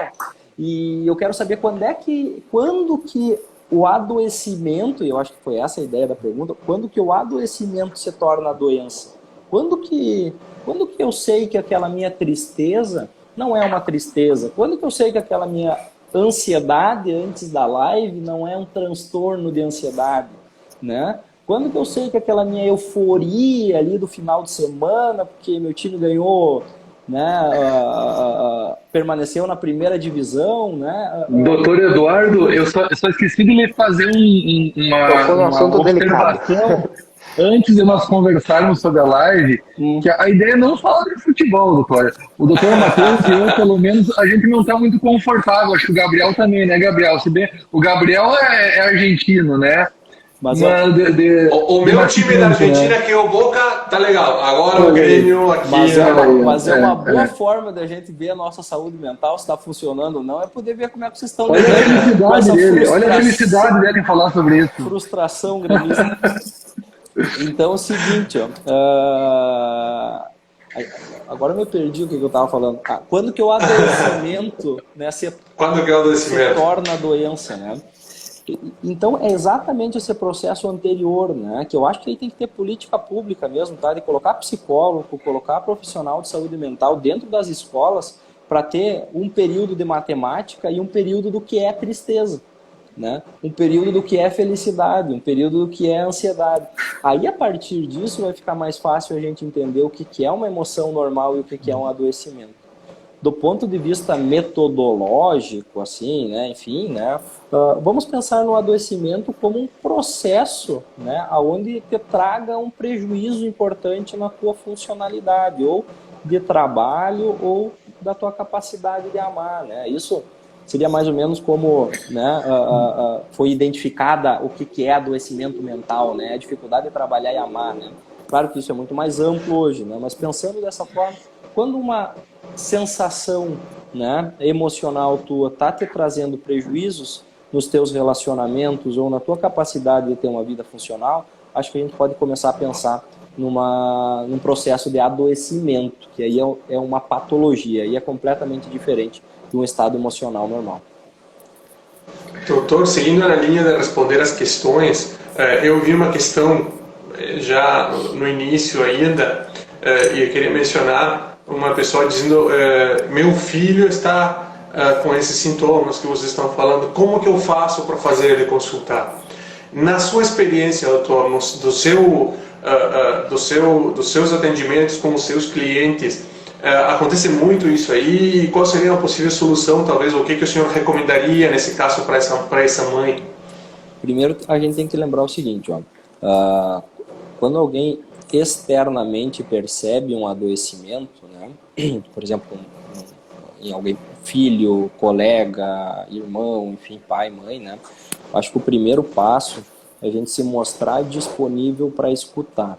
e eu quero saber quando que o adoecimento, e eu acho que foi essa a ideia da pergunta, quando que o adoecimento se torna doença? Quando que eu sei que aquela minha tristeza não é uma tristeza? Quando que eu sei que aquela minha ansiedade antes da live não é um transtorno de ansiedade, né? Quando que eu sei que aquela minha euforia ali do final de semana, porque meu time ganhou, né, permaneceu na primeira divisão, né? Doutor Eduardo, eu só esqueci de lhe fazer uma observação antes de nós conversarmos sobre a live, que a ideia é não falar de futebol, doutor. O doutor Matheus e eu, pelo menos, a gente não está muito confortável. Acho que o Gabriel também, né, Gabriel? Se bem, o Gabriel é argentino, né? Mas o meu time da Argentina, que é o Boca, tá legal. Agora o Grêmio aqui... Mas é uma boa forma da gente ver a nossa saúde mental, se está funcionando ou não, é poder ver como é que vocês estão... Olha a felicidade dele, olha a felicidade dele em falar sobre isso. Frustração grandíssima. Então é o seguinte, agora eu me perdi o que eu estava falando. Quando que o adoecimento, né, se torna doença, né? Então é exatamente esse processo anterior, né, que eu acho que aí tem que ter política pública mesmo, tá, de colocar psicólogo, colocar profissional de saúde mental dentro das escolas para ter um período de matemática e um período do que é tristeza, né, um período do que é felicidade, um período do que é ansiedade. Aí a partir disso vai ficar mais fácil a gente entender o que é uma emoção normal e o que é um adoecimento. Do ponto de vista metodológico, assim, né, enfim, né, vamos pensar no adoecimento como um processo, né, onde te traga um prejuízo importante na tua funcionalidade, ou de trabalho, ou da tua capacidade de amar, né? Isso seria mais ou menos como, né, foi identificada o que é adoecimento mental, né, a dificuldade de trabalhar e amar, né? Claro que isso é muito mais amplo hoje, né, mas pensando dessa forma, quando uma sensação, né, emocional tua está te trazendo prejuízos nos teus relacionamentos ou na tua capacidade de ter uma vida funcional, acho que a gente pode começar a pensar num processo de adoecimento, que aí é uma patologia, e é completamente diferente de um estado emocional normal. Doutor, seguindo na linha de responder as questões, eu vi uma questão já no início ainda, e eu queria mencionar uma pessoa dizendo, meu filho está com esses sintomas que vocês estão falando, como que eu faço para fazer ele consultar? Na sua experiência, doutor, dos seus atendimentos com os seus clientes, acontece muito isso aí? E qual seria uma possível solução, talvez? O que o senhor recomendaria nesse caso para essa mãe? Primeiro, a gente tem que lembrar o seguinte, ó, quando alguém externamente percebe um adoecimento, né, por exemplo, em alguém, filho, colega, irmão, enfim, pai, mãe, né, acho que o primeiro passo é a gente se mostrar disponível para escutar.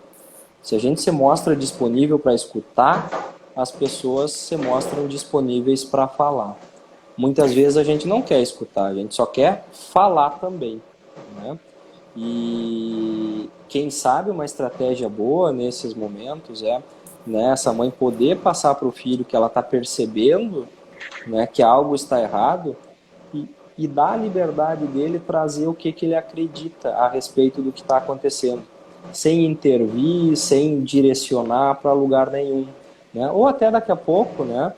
Se a gente se mostra disponível para escutar, as pessoas se mostram disponíveis para falar. Muitas vezes a gente não quer escutar, a gente só quer falar também, né? E quem sabe uma estratégia boa nesses momentos é, né, essa mãe poder passar para o filho que ela está percebendo, né, que algo está errado e dar a liberdade dele trazer o que ele acredita a respeito do que está acontecendo, sem intervir, sem direcionar para lugar nenhum, né? Ou até daqui a pouco, né,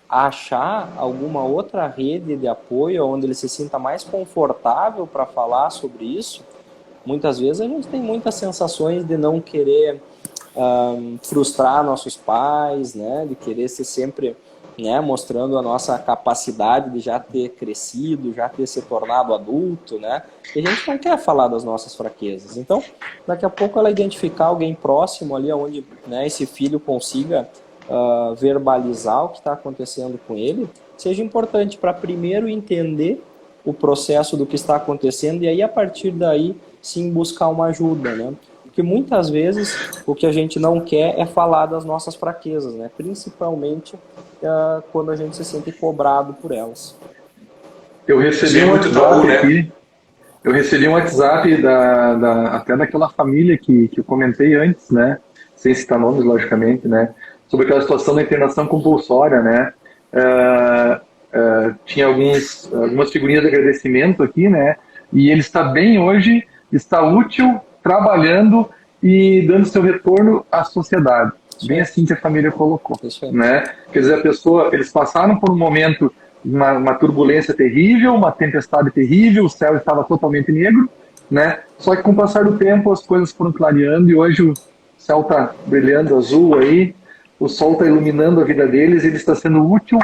achar alguma outra rede de apoio onde ele se sinta mais confortável para falar sobre isso. Muitas vezes a gente tem muitas sensações de não querer frustrar nossos pais, né, de querer ser sempre, né, mostrando a nossa capacidade de já ter crescido, já ter se tornado adulto, né, e a gente não quer falar das nossas fraquezas. Então, daqui a pouco ela identificar alguém próximo ali onde, né, esse filho consiga verbalizar o que está acontecendo com ele, seja importante para primeiro entender o processo do que está acontecendo e aí a partir daí sim buscar uma ajuda, né? Porque muitas vezes o que a gente não quer é falar das nossas fraquezas, né? Principalmente quando a gente se sente cobrado por elas. Eu recebi um WhatsApp aqui. Eu recebi um WhatsApp até daquela família que eu comentei antes, né? Sem citar nomes, logicamente, né? Sobre aquela situação da internação compulsória, né? Tinha algumas figurinhas de agradecimento aqui, né? E ele está bem hoje, está útil, trabalhando e dando seu retorno à sociedade. Bem assim que a família colocou, né? Quer dizer, eles passaram por um momento, uma turbulência terrível, uma tempestade terrível, o céu estava totalmente negro, né? Só que com o passar do tempo as coisas foram clareando e hoje o céu está brilhando azul aí, o sol está iluminando a vida deles, ele está sendo útil.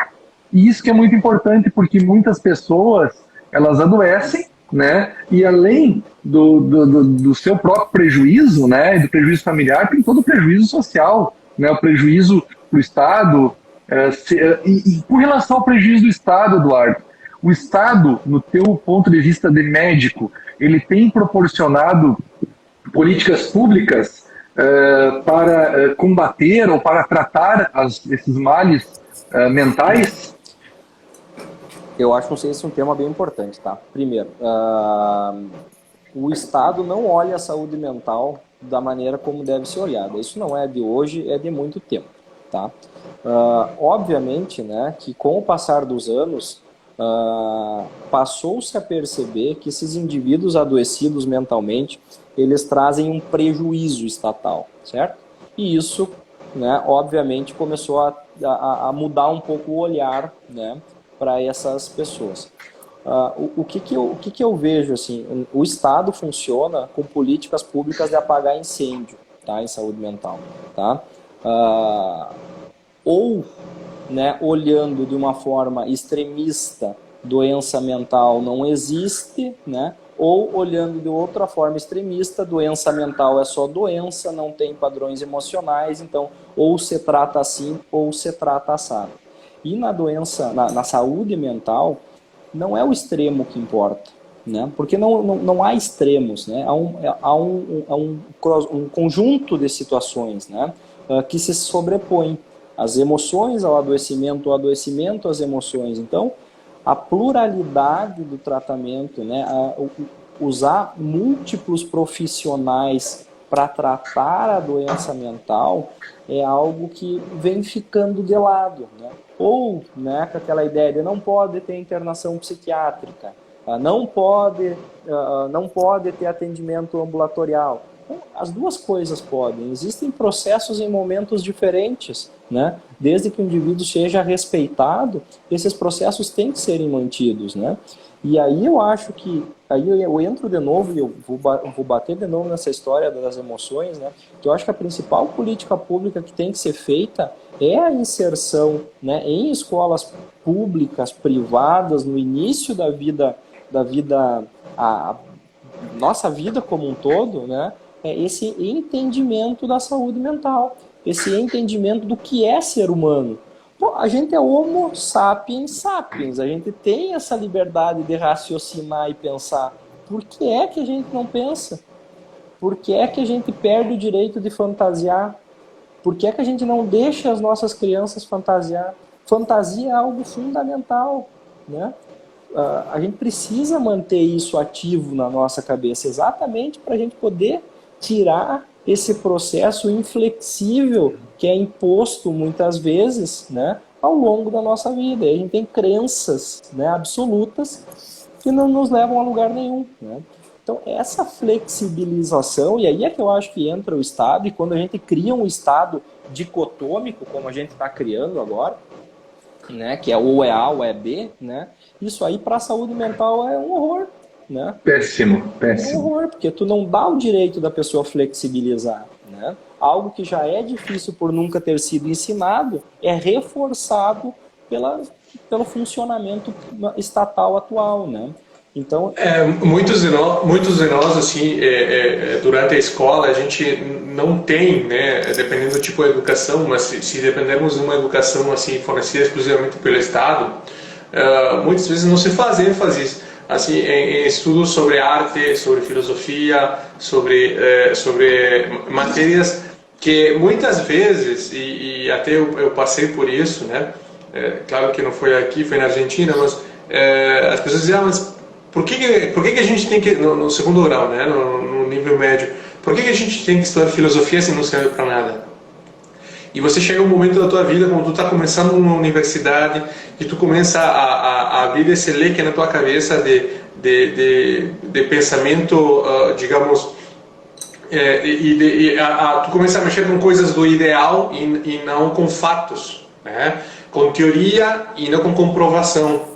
E isso que é muito importante, porque muitas pessoas, elas adoecem, né? E além do seu próprio prejuízo, né? Do prejuízo familiar, tem todo o prejuízo social, né? O prejuízo para o Estado. E com relação ao prejuízo do Estado, Eduardo, o Estado, no teu ponto de vista de médico, ele tem proporcionado políticas públicas para combater ou para tratar esses males mentais? Eu acho que esse é um tema bem importante, tá? Primeiro, o Estado não olha a saúde mental da maneira como deve ser olhada. Isso não é de hoje, é de muito tempo, tá? Obviamente, né, que com o passar dos anos, passou-se a perceber que esses indivíduos adoecidos mentalmente, eles trazem um prejuízo estatal, certo? E isso, né, obviamente, começou a mudar um pouco o olhar, né, para essas pessoas. O que eu vejo, assim, o Estado funciona com políticas públicas de apagar incêndio, tá, em saúde mental, tá? Ou, né, olhando de uma forma extremista, doença mental não existe, né? Ou olhando de outra forma extremista, doença mental é só doença, não tem padrões emocionais, então ou se trata assim ou se trata assado. E na doença, na saúde mental, não é o extremo que importa, né? Porque não há extremos, né? Há um conjunto de situações, né, que se sobrepõem. As emoções ao adoecimento, o adoecimento às emoções. Então, a pluralidade do tratamento, né, usar múltiplos profissionais para tratar a doença mental é algo que vem ficando de lado, né? Ou, né, com aquela ideia de não pode ter internação psiquiátrica, não pode ter atendimento ambulatorial. Então, as duas coisas podem. Existem processos em momentos diferentes, né? Desde que o indivíduo seja respeitado, esses processos têm que serem mantidos, né? E aí eu acho que, aí eu entro de novo e eu vou bater de novo nessa história das emoções, né? Que eu acho que a principal política pública que tem que ser feita é a inserção, né, em escolas públicas, privadas, no início da vida, a nossa vida como um todo, né? Esse entendimento da saúde mental, esse entendimento do que é ser humano. Pô, a gente é homo sapiens sapiens, a gente tem essa liberdade de raciocinar e pensar. Por que é que a gente não pensa? Por que é que a gente perde o direito de fantasiar? Por que é que a gente não deixa as nossas crianças fantasiar? Fantasia é algo fundamental, né? A gente precisa manter isso ativo na nossa cabeça, exatamente para a gente poder tirar esse processo inflexível que é imposto muitas vezes, né, ao longo da nossa vida. E a gente tem crenças, né, absolutas que não nos levam a lugar nenhum, né? Então, essa flexibilização, e aí é que eu acho que entra o Estado, e quando a gente cria um Estado dicotômico, como a gente está criando agora, né, que é ou é A ou é B, né, isso aí para a saúde mental é um horror, né? Péssimo, É um péssimo. horror, porque tu não dá o direito da pessoa flexibilizar, né? Algo que já é difícil por nunca ter sido ensinado é reforçado pelo funcionamento estatal atual, né? Então, Muitos de nós assim, durante a escola, a gente não tem, né, dependendo do tipo de educação, mas se dependermos de uma educação assim, fornecida exclusivamente pelo Estado, muitas vezes não se faz ênfase assim, em estudos sobre arte, sobre filosofia, sobre matérias que muitas vezes, e até eu passei por isso, né, claro que não foi aqui, foi na Argentina, mas as pessoas diziam, mas por que a gente tem que, no segundo grau, né, no nível médio, por que a gente tem que estudar filosofia se não serve para nada? E você chega um momento da tua vida, quando tu está começando uma universidade, que tu começa a abrir esse leque na tua cabeça de pensamento, digamos, tu começa a mexer com coisas do ideal e não com fatos, né? Com teoria e não com comprovação.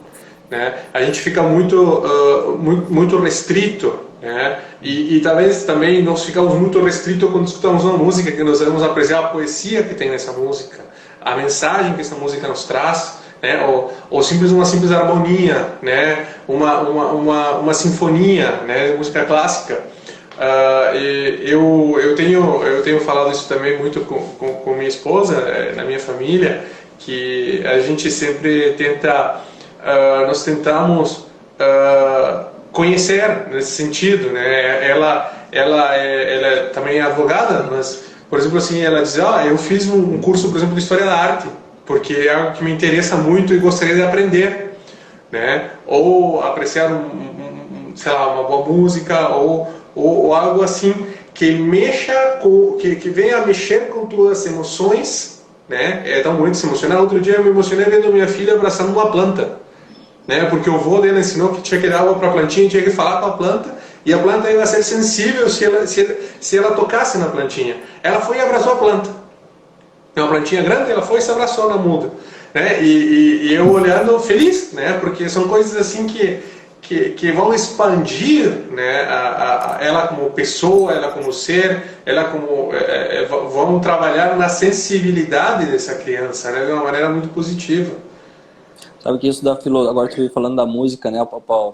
Né? A gente fica muito restrito, né? E talvez também nós ficamos muito restritos quando escutamos uma música, que nós devemos apreciar a poesia que tem nessa música, a mensagem que essa música nos traz, né? Ou uma simples harmonia, né? Uma sinfonia, né? Música clássica. Eu tenho falado isso também muito com minha esposa, na minha família, que a gente sempre nós tentamos conhecer nesse sentido, né? Ela também é advogada, mas, por exemplo, assim, ela diz, eu fiz um curso, por exemplo, de História da Arte, porque é algo que me interessa muito e gostaria de aprender, né? Ou apreciar sei lá, uma boa música, ou algo assim que que venha a mexer com tuas emoções, né? É tão bonito se emocionar. Outro dia eu me emocionei vendo minha filha abraçando uma planta, né? Porque o avô dela ensinou que tinha que dar água para a plantinha, tinha que falar com a planta, e a planta ia ser sensível se ela tocasse na plantinha. Ela foi e abraçou a planta. É uma plantinha grande, ela foi e se abraçou na muda, né? E eu olhando feliz, né? Porque são coisas assim que vão expandir, né? Ela como pessoa, ela como ser, ela como vão trabalhar na sensibilidade dessa criança, né? De uma maneira muito positiva. sabe que isso agora tu veio falando da música, né?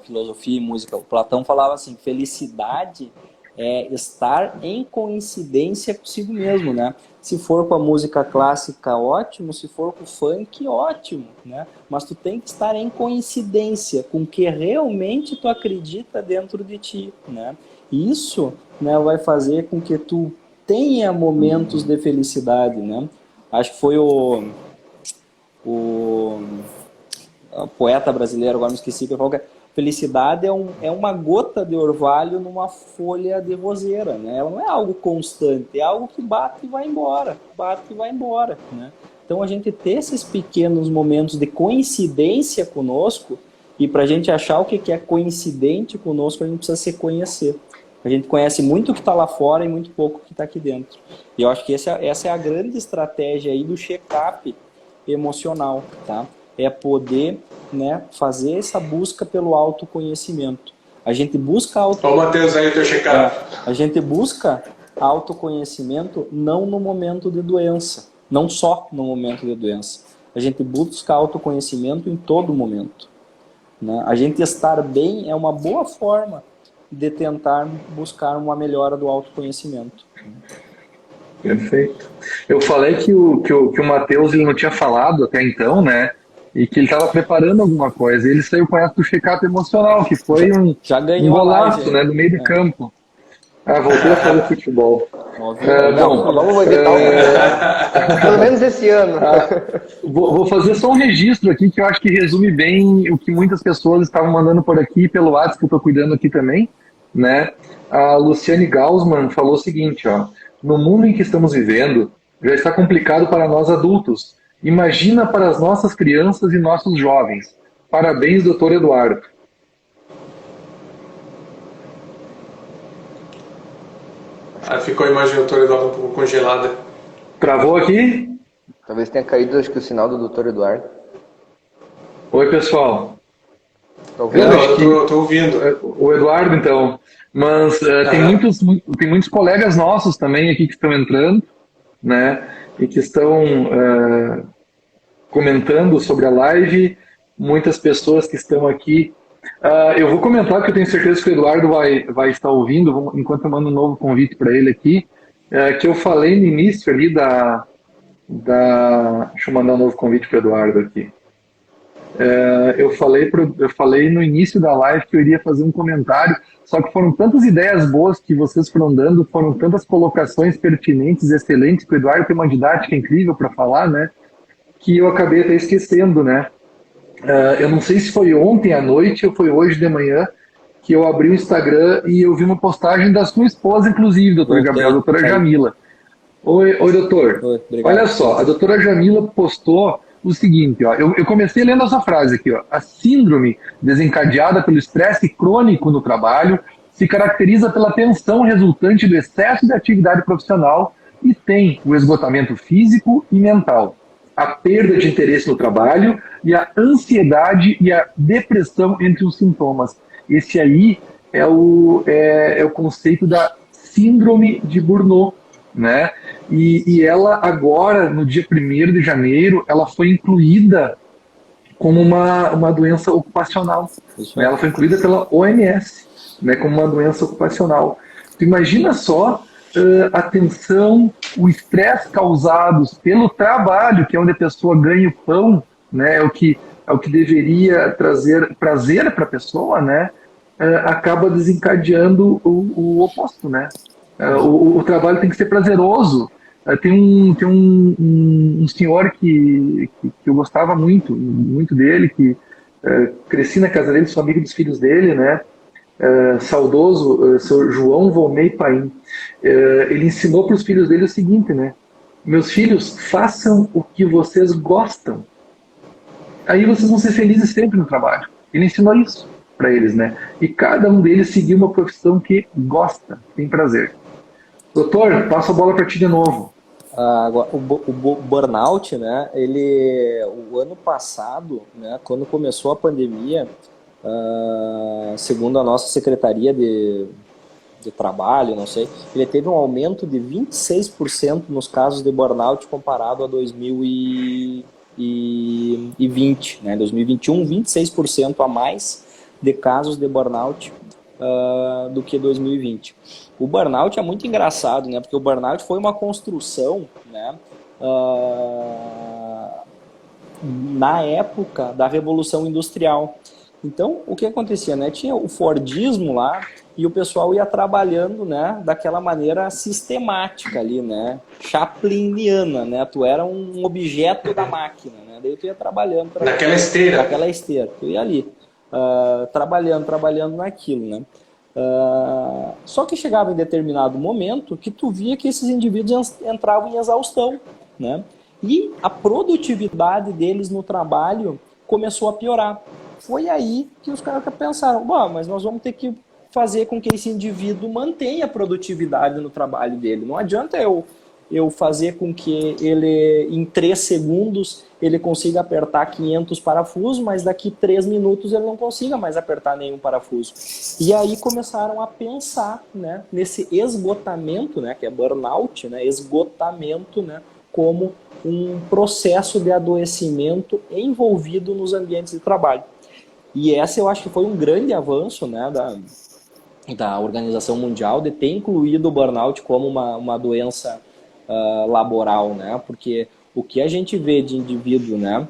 Filosofia e música. O Platão falava assim, felicidade é estar em coincidência consigo mesmo, né? Se for com a música clássica, ótimo. Se for com o funk, ótimo, né? Mas tu tem que estar em coincidência com o que realmente tu acredita dentro de ti, né? Isso, né, vai fazer com que tu tenha momentos de felicidade, né? Acho que foi o poeta brasileiro, agora me esqueci, que falou que felicidade é uma gota de orvalho numa folha de roseira, né? Ela não é algo constante, é algo que bate e vai embora, né? Então a gente ter esses pequenos momentos de coincidência conosco, E para a gente achar o que é coincidente conosco, a gente precisa se conhecer. A gente conhece muito o que está lá fora e muito pouco o que está aqui dentro. E eu acho que essa é a grande estratégia aí do check-up emocional, tá? É poder, né, fazer essa busca pelo autoconhecimento. A gente busca Ó, Matheus, aí o teu check-up. a gente busca autoconhecimento não no momento de doença, não só no momento de doença. A gente busca autoconhecimento em todo momento, né? A gente estar bem é uma boa forma de tentar buscar uma melhora do autoconhecimento. Perfeito. Eu falei que o Matheus ele não tinha falado até então, né? E que ele estava preparando alguma coisa. E ele saiu com essa do check-up emocional, que foi um golaço, né? No meio de campo. Voltei a fazer futebol. Vamos evitar pelo menos esse ano. Vou fazer só um registro aqui que eu acho que resume bem o que muitas pessoas estavam mandando por aqui pelo WhatsApp, que eu estou cuidando aqui também, né? A Luciane Gaussmann falou o seguinte, ó: no mundo em que estamos vivendo, já está complicado para nós adultos. Imagina para as nossas crianças e nossos jovens. Parabéns, doutor Eduardo. Ficou a imagem do doutor Eduardo um pouco congelada. Travou aqui? Talvez tenha caído, acho que o sinal do doutor Eduardo. Oi, pessoal. Tá ouvindo? Eu tô ouvindo. O Eduardo, então. Mas tem muitos colegas nossos também aqui que estão entrando, né? E que estão comentando sobre a live. Muitas pessoas que estão aqui. Eu vou comentar que eu tenho certeza que o Eduardo vai estar ouvindo, enquanto eu mando um novo convite para ele aqui, que eu falei no início ali deixa eu mandar um novo convite para o Eduardo aqui. Eu falei no início da live que eu iria fazer um comentário, só que foram tantas ideias boas que vocês foram dando, foram tantas colocações pertinentes, excelentes, que o Eduardo tem uma didática incrível para falar, né, que eu acabei até esquecendo, né. Eu não sei se foi ontem à noite ou foi hoje de manhã que eu abri o Instagram e eu vi uma postagem da sua esposa, inclusive, doutor Gabriel, doutora Jamila. Oi, doutor. Oi, olha só, a doutora Jamila postou o seguinte, ó, eu comecei lendo essa frase aqui, ó: a síndrome desencadeada pelo estresse crônico no trabalho se caracteriza pela tensão resultante do excesso de atividade profissional e tem o esgotamento físico e mental, a perda de interesse no trabalho e a ansiedade e a depressão entre os sintomas. Esse aí é o conceito da síndrome de Burnout, né? E ela agora, no dia 1º de janeiro, ela foi incluída como uma doença ocupacional. Né? Ela foi incluída pela OMS, né, como uma doença ocupacional. Tu imagina só a tensão, o estresse causados pelo trabalho, que é onde a pessoa ganha o pão, né, é o que deveria trazer prazer para a pessoa, né, acaba desencadeando o oposto, né? O trabalho tem que ser prazeroso. Tem um senhor que eu gostava muito dele, que cresci na casa dele, sou amigo dos filhos dele, né? Saudoso, seu João Volney Paim. Ele ensinou para os filhos dele o seguinte, né? Meus filhos, façam o que vocês gostam. Aí vocês vão ser felizes sempre no trabalho. Ele ensinou isso para eles, né? E cada um deles seguiu uma profissão que gosta, tem prazer. Doutor, passo a bola para ti de novo. Agora, o burnout, né? O ano passado, né? Quando começou a pandemia, segundo a nossa Secretaria de Trabalho, não sei, ele teve um aumento de 26% nos casos de burnout comparado a 2020, né? 2021, 26% a mais de casos de burnout do que 2020. O burnout é muito engraçado, né? Porque o burnout foi uma construção, né? Na época da Revolução Industrial. Então, o que acontecia, né? Tinha o Fordismo lá e o pessoal ia trabalhando, né? Daquela maneira sistemática ali, né? Chapliniana, né? Tu era um objeto da máquina, né? Daí tu ia trabalhando. Naquela esteira. Naquela esteira. Tu ia ali, trabalhando naquilo, né? Só que chegava em determinado momento que tu via que esses indivíduos entravam em exaustão, né? E a produtividade deles no trabalho começou a piorar. Foi aí que os caras pensaram, bom, mas nós vamos ter que fazer com que esse indivíduo mantenha a produtividade no trabalho dele. Não adianta eu fazer com que ele, em 3 segundos, ele consiga apertar 500 parafusos, mas daqui 3 minutos ele não consiga mais apertar nenhum parafuso. E aí começaram a pensar, né, nesse esgotamento, né, que é burnout, né, esgotamento, né, como um processo de adoecimento envolvido nos ambientes de trabalho. E essa eu acho que foi um grande avanço, né, da Organização Mundial de ter incluído o burnout como uma doença laboral, né? Porque o que a gente vê de indivíduo, né?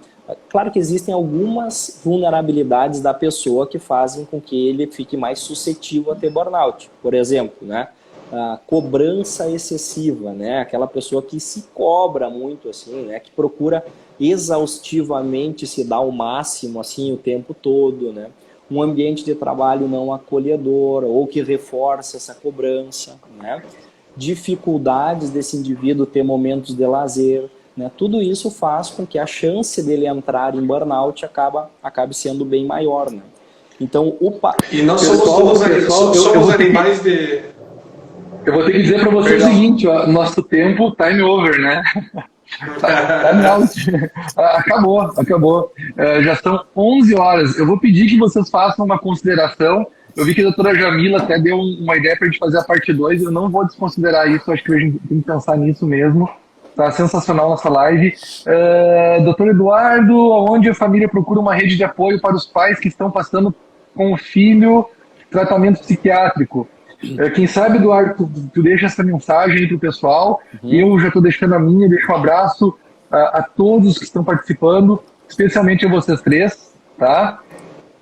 Claro que existem algumas vulnerabilidades da pessoa que fazem com que ele fique mais suscetível a ter burnout. Por exemplo, né? A cobrança excessiva, né? Aquela pessoa que se cobra muito, assim, né? Que procura exaustivamente se dar o máximo, assim, o tempo todo, né? Um ambiente de trabalho não acolhedor ou que reforça essa cobrança, né? Dificuldades desse indivíduo ter momentos de lazer, né? Tudo isso faz com que a chance dele entrar em burnout acabe sendo bem maior, né? Então, e nós somos animais de... Eu vou ter que dizer para você o seguinte, ó, nosso tempo, time over, né? Time out. Acabou. Já são 11 horas. Eu vou pedir que vocês façam uma consideração. Eu vi que a doutora Jamila até deu uma ideia para a gente fazer a parte 2. Eu não vou desconsiderar isso, acho que a gente tem que pensar nisso mesmo. Tá sensacional nossa live. Doutor Eduardo, onde a família procura uma rede de apoio para os pais que estão passando com o filho tratamento psiquiátrico? Quem sabe, Eduardo, tu deixa essa mensagem aí pro pessoal. Eu já estou deixando a minha, deixo um abraço a todos que estão participando, especialmente a vocês 3, tá?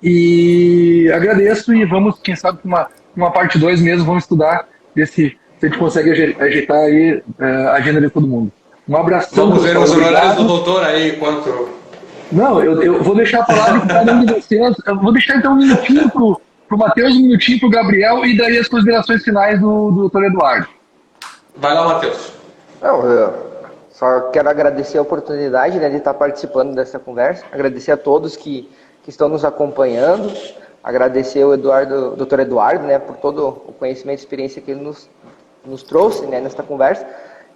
E agradeço e vamos, quem sabe, com uma parte 2 mesmo, vamos estudar, ver se a gente consegue ajeitar aí a agenda de todo mundo. Um abração. Vamos ver os horários do doutor aí, quanto... Não, eu vou deixar a palavra para cada um de vocês. Eu vou deixar então um minutinho pro Matheus, um minutinho pro Gabriel e daí as considerações finais do doutor Eduardo. Vai lá, Matheus. Não, eu só quero agradecer a oportunidade, né, de estar participando dessa conversa, agradecer a todos que estão nos acompanhando, agradecer o doutor Eduardo, né, por todo o conhecimento e experiência que ele nos trouxe, né, nesta conversa.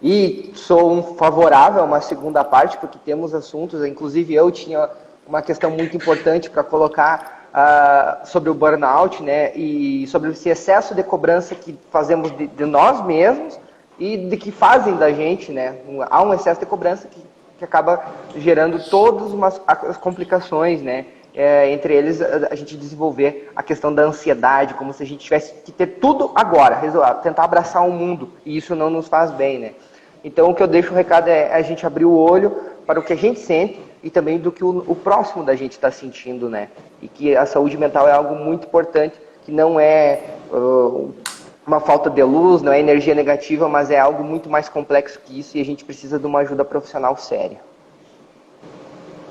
E sou favorável a uma segunda parte, porque temos assuntos, inclusive eu tinha uma questão muito importante para colocar sobre o burnout, né, e sobre esse excesso de cobrança que fazemos de nós mesmos e de que fazem da gente, né. Há um excesso de cobrança que acaba gerando todas as complicações, né. Entre eles, a gente desenvolver a questão da ansiedade, como se a gente tivesse que ter tudo agora, tentar abraçar o mundo, e isso não nos faz bem, né. Então, o que eu deixo o recado é a gente abrir o olho para o que a gente sente e também do que o próximo da gente está sentindo, né? E que a saúde mental é algo muito importante, que não é uma falta de luz, não é energia negativa, mas é algo muito mais complexo que isso e a gente precisa de uma ajuda profissional séria.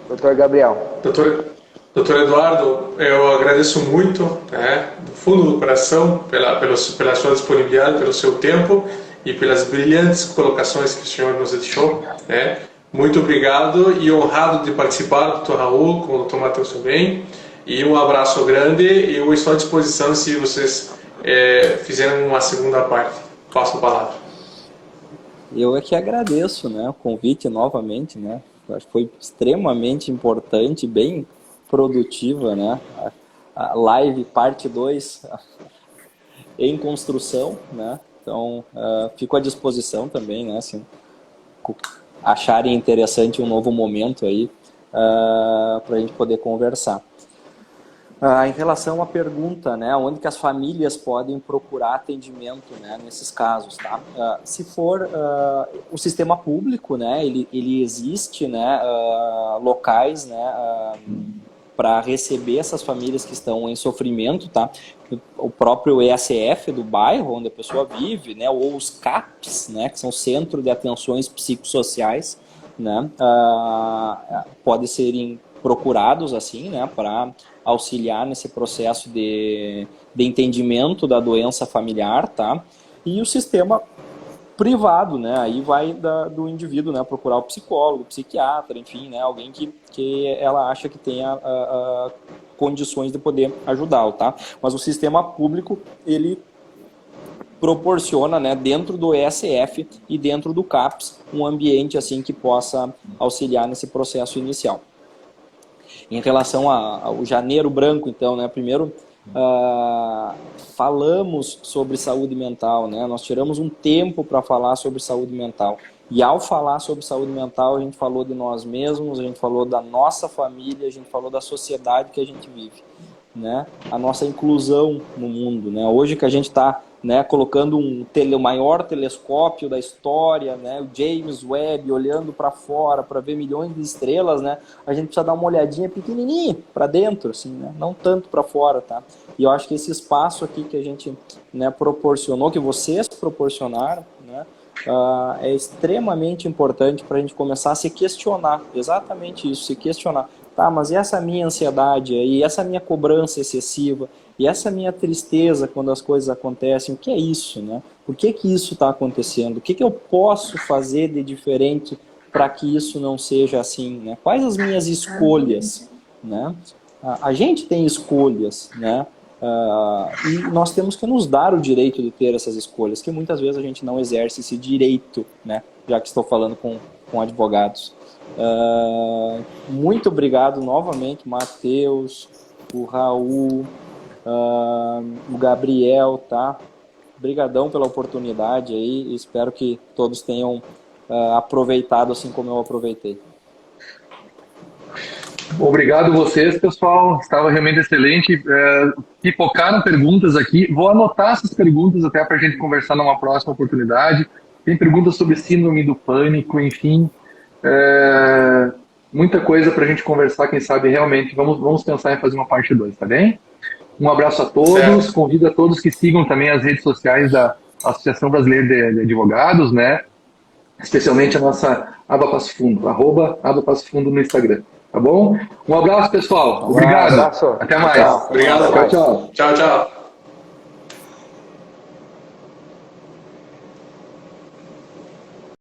Doutor Gabriel. Doutor Eduardo, eu agradeço muito, né, do fundo do coração, pela sua disponibilidade, pelo seu tempo e pelas brilhantes colocações que o senhor nos deixou, né? Muito obrigado e honrado de participar, doutor Raul, com o doutor Matheus também. E um abraço grande e eu estou à disposição se vocês fizerem uma segunda parte. Passo a palavra. Eu é que agradeço, né, o convite novamente, né? Acho que foi extremamente importante, bem produtiva, né? A live parte 2 em construção, né? Então, fico à disposição também, né? Se acharem interessante um novo momento aí para a gente poder conversar. Em relação à pergunta, né? Onde que as famílias podem procurar atendimento, né, nesses casos, tá? Se for o sistema público, né? Ele existe, né? Locais, né? Para receber essas famílias que estão em sofrimento, tá? O próprio EACF do bairro onde a pessoa vive, né? Ou os CAPs, né? Que são Centro de Atenções Psicossociais, né? Podem serem procurados assim, né? Para auxiliar nesse processo de entendimento da doença familiar, tá? E o sistema privado, né? Aí vai do indivíduo, né? Procurar o psicólogo, o psiquiatra, enfim, né? Alguém que ela acha que tenha condições de poder ajudá-lo, tá? Mas o sistema público, ele proporciona, né, dentro do ESF e dentro do CAPS, um ambiente assim que possa auxiliar nesse processo inicial. Em relação ao Janeiro Branco, então, né, primeiro falamos sobre saúde mental, né, nós tiramos um tempo para falar sobre saúde mental. E ao falar sobre saúde mental, a gente falou de nós mesmos, a gente falou da nossa família, a gente falou da sociedade que a gente vive, né, a nossa inclusão no mundo, né, hoje que a gente está, né, colocando o maior telescópio da história, né, o James Webb, olhando para fora para ver milhões de estrelas, né, a gente precisa dar uma olhadinha pequenininha para dentro, assim, né, não tanto para fora, tá? E eu acho que esse espaço aqui que a gente, né, proporcionou, que vocês proporcionaram, né, é extremamente importante para a gente começar a se questionar, exatamente isso, se questionar. Tá, mas e essa minha ansiedade aí, essa minha cobrança excessiva, e essa minha tristeza quando as coisas acontecem, o que é isso, né? Por que isso está acontecendo? O que eu posso fazer de diferente para que isso não seja assim, né? Quais as minhas escolhas, né? A gente tem escolhas, né? E nós temos que nos dar o direito de ter essas escolhas, que muitas vezes a gente não exerce esse direito, né? Já que estou falando com advogados. Muito obrigado novamente, Matheus, o Raul, o Gabriel, tá? Obrigadão pela oportunidade aí, espero que todos tenham aproveitado assim como eu aproveitei. Obrigado vocês, pessoal, estava realmente excelente. Pipocaram perguntas aqui, vou anotar essas perguntas até para a gente conversar numa próxima oportunidade. Tem perguntas sobre síndrome do pânico, enfim, muita coisa para a gente conversar, quem sabe realmente, vamos pensar em fazer uma parte 2, tá bem? Um abraço a todos, convido a todos que sigam também as redes sociais da Associação Brasileira de Advogados, né? Especialmente a nossa Aba Passo Fundo, @Aba Passo Fundo no Instagram, tá bom? Um abraço, pessoal. Obrigado. Um abraço. Até mais. Tchau. Obrigado. Tchau, tchau. Tchau, tchau.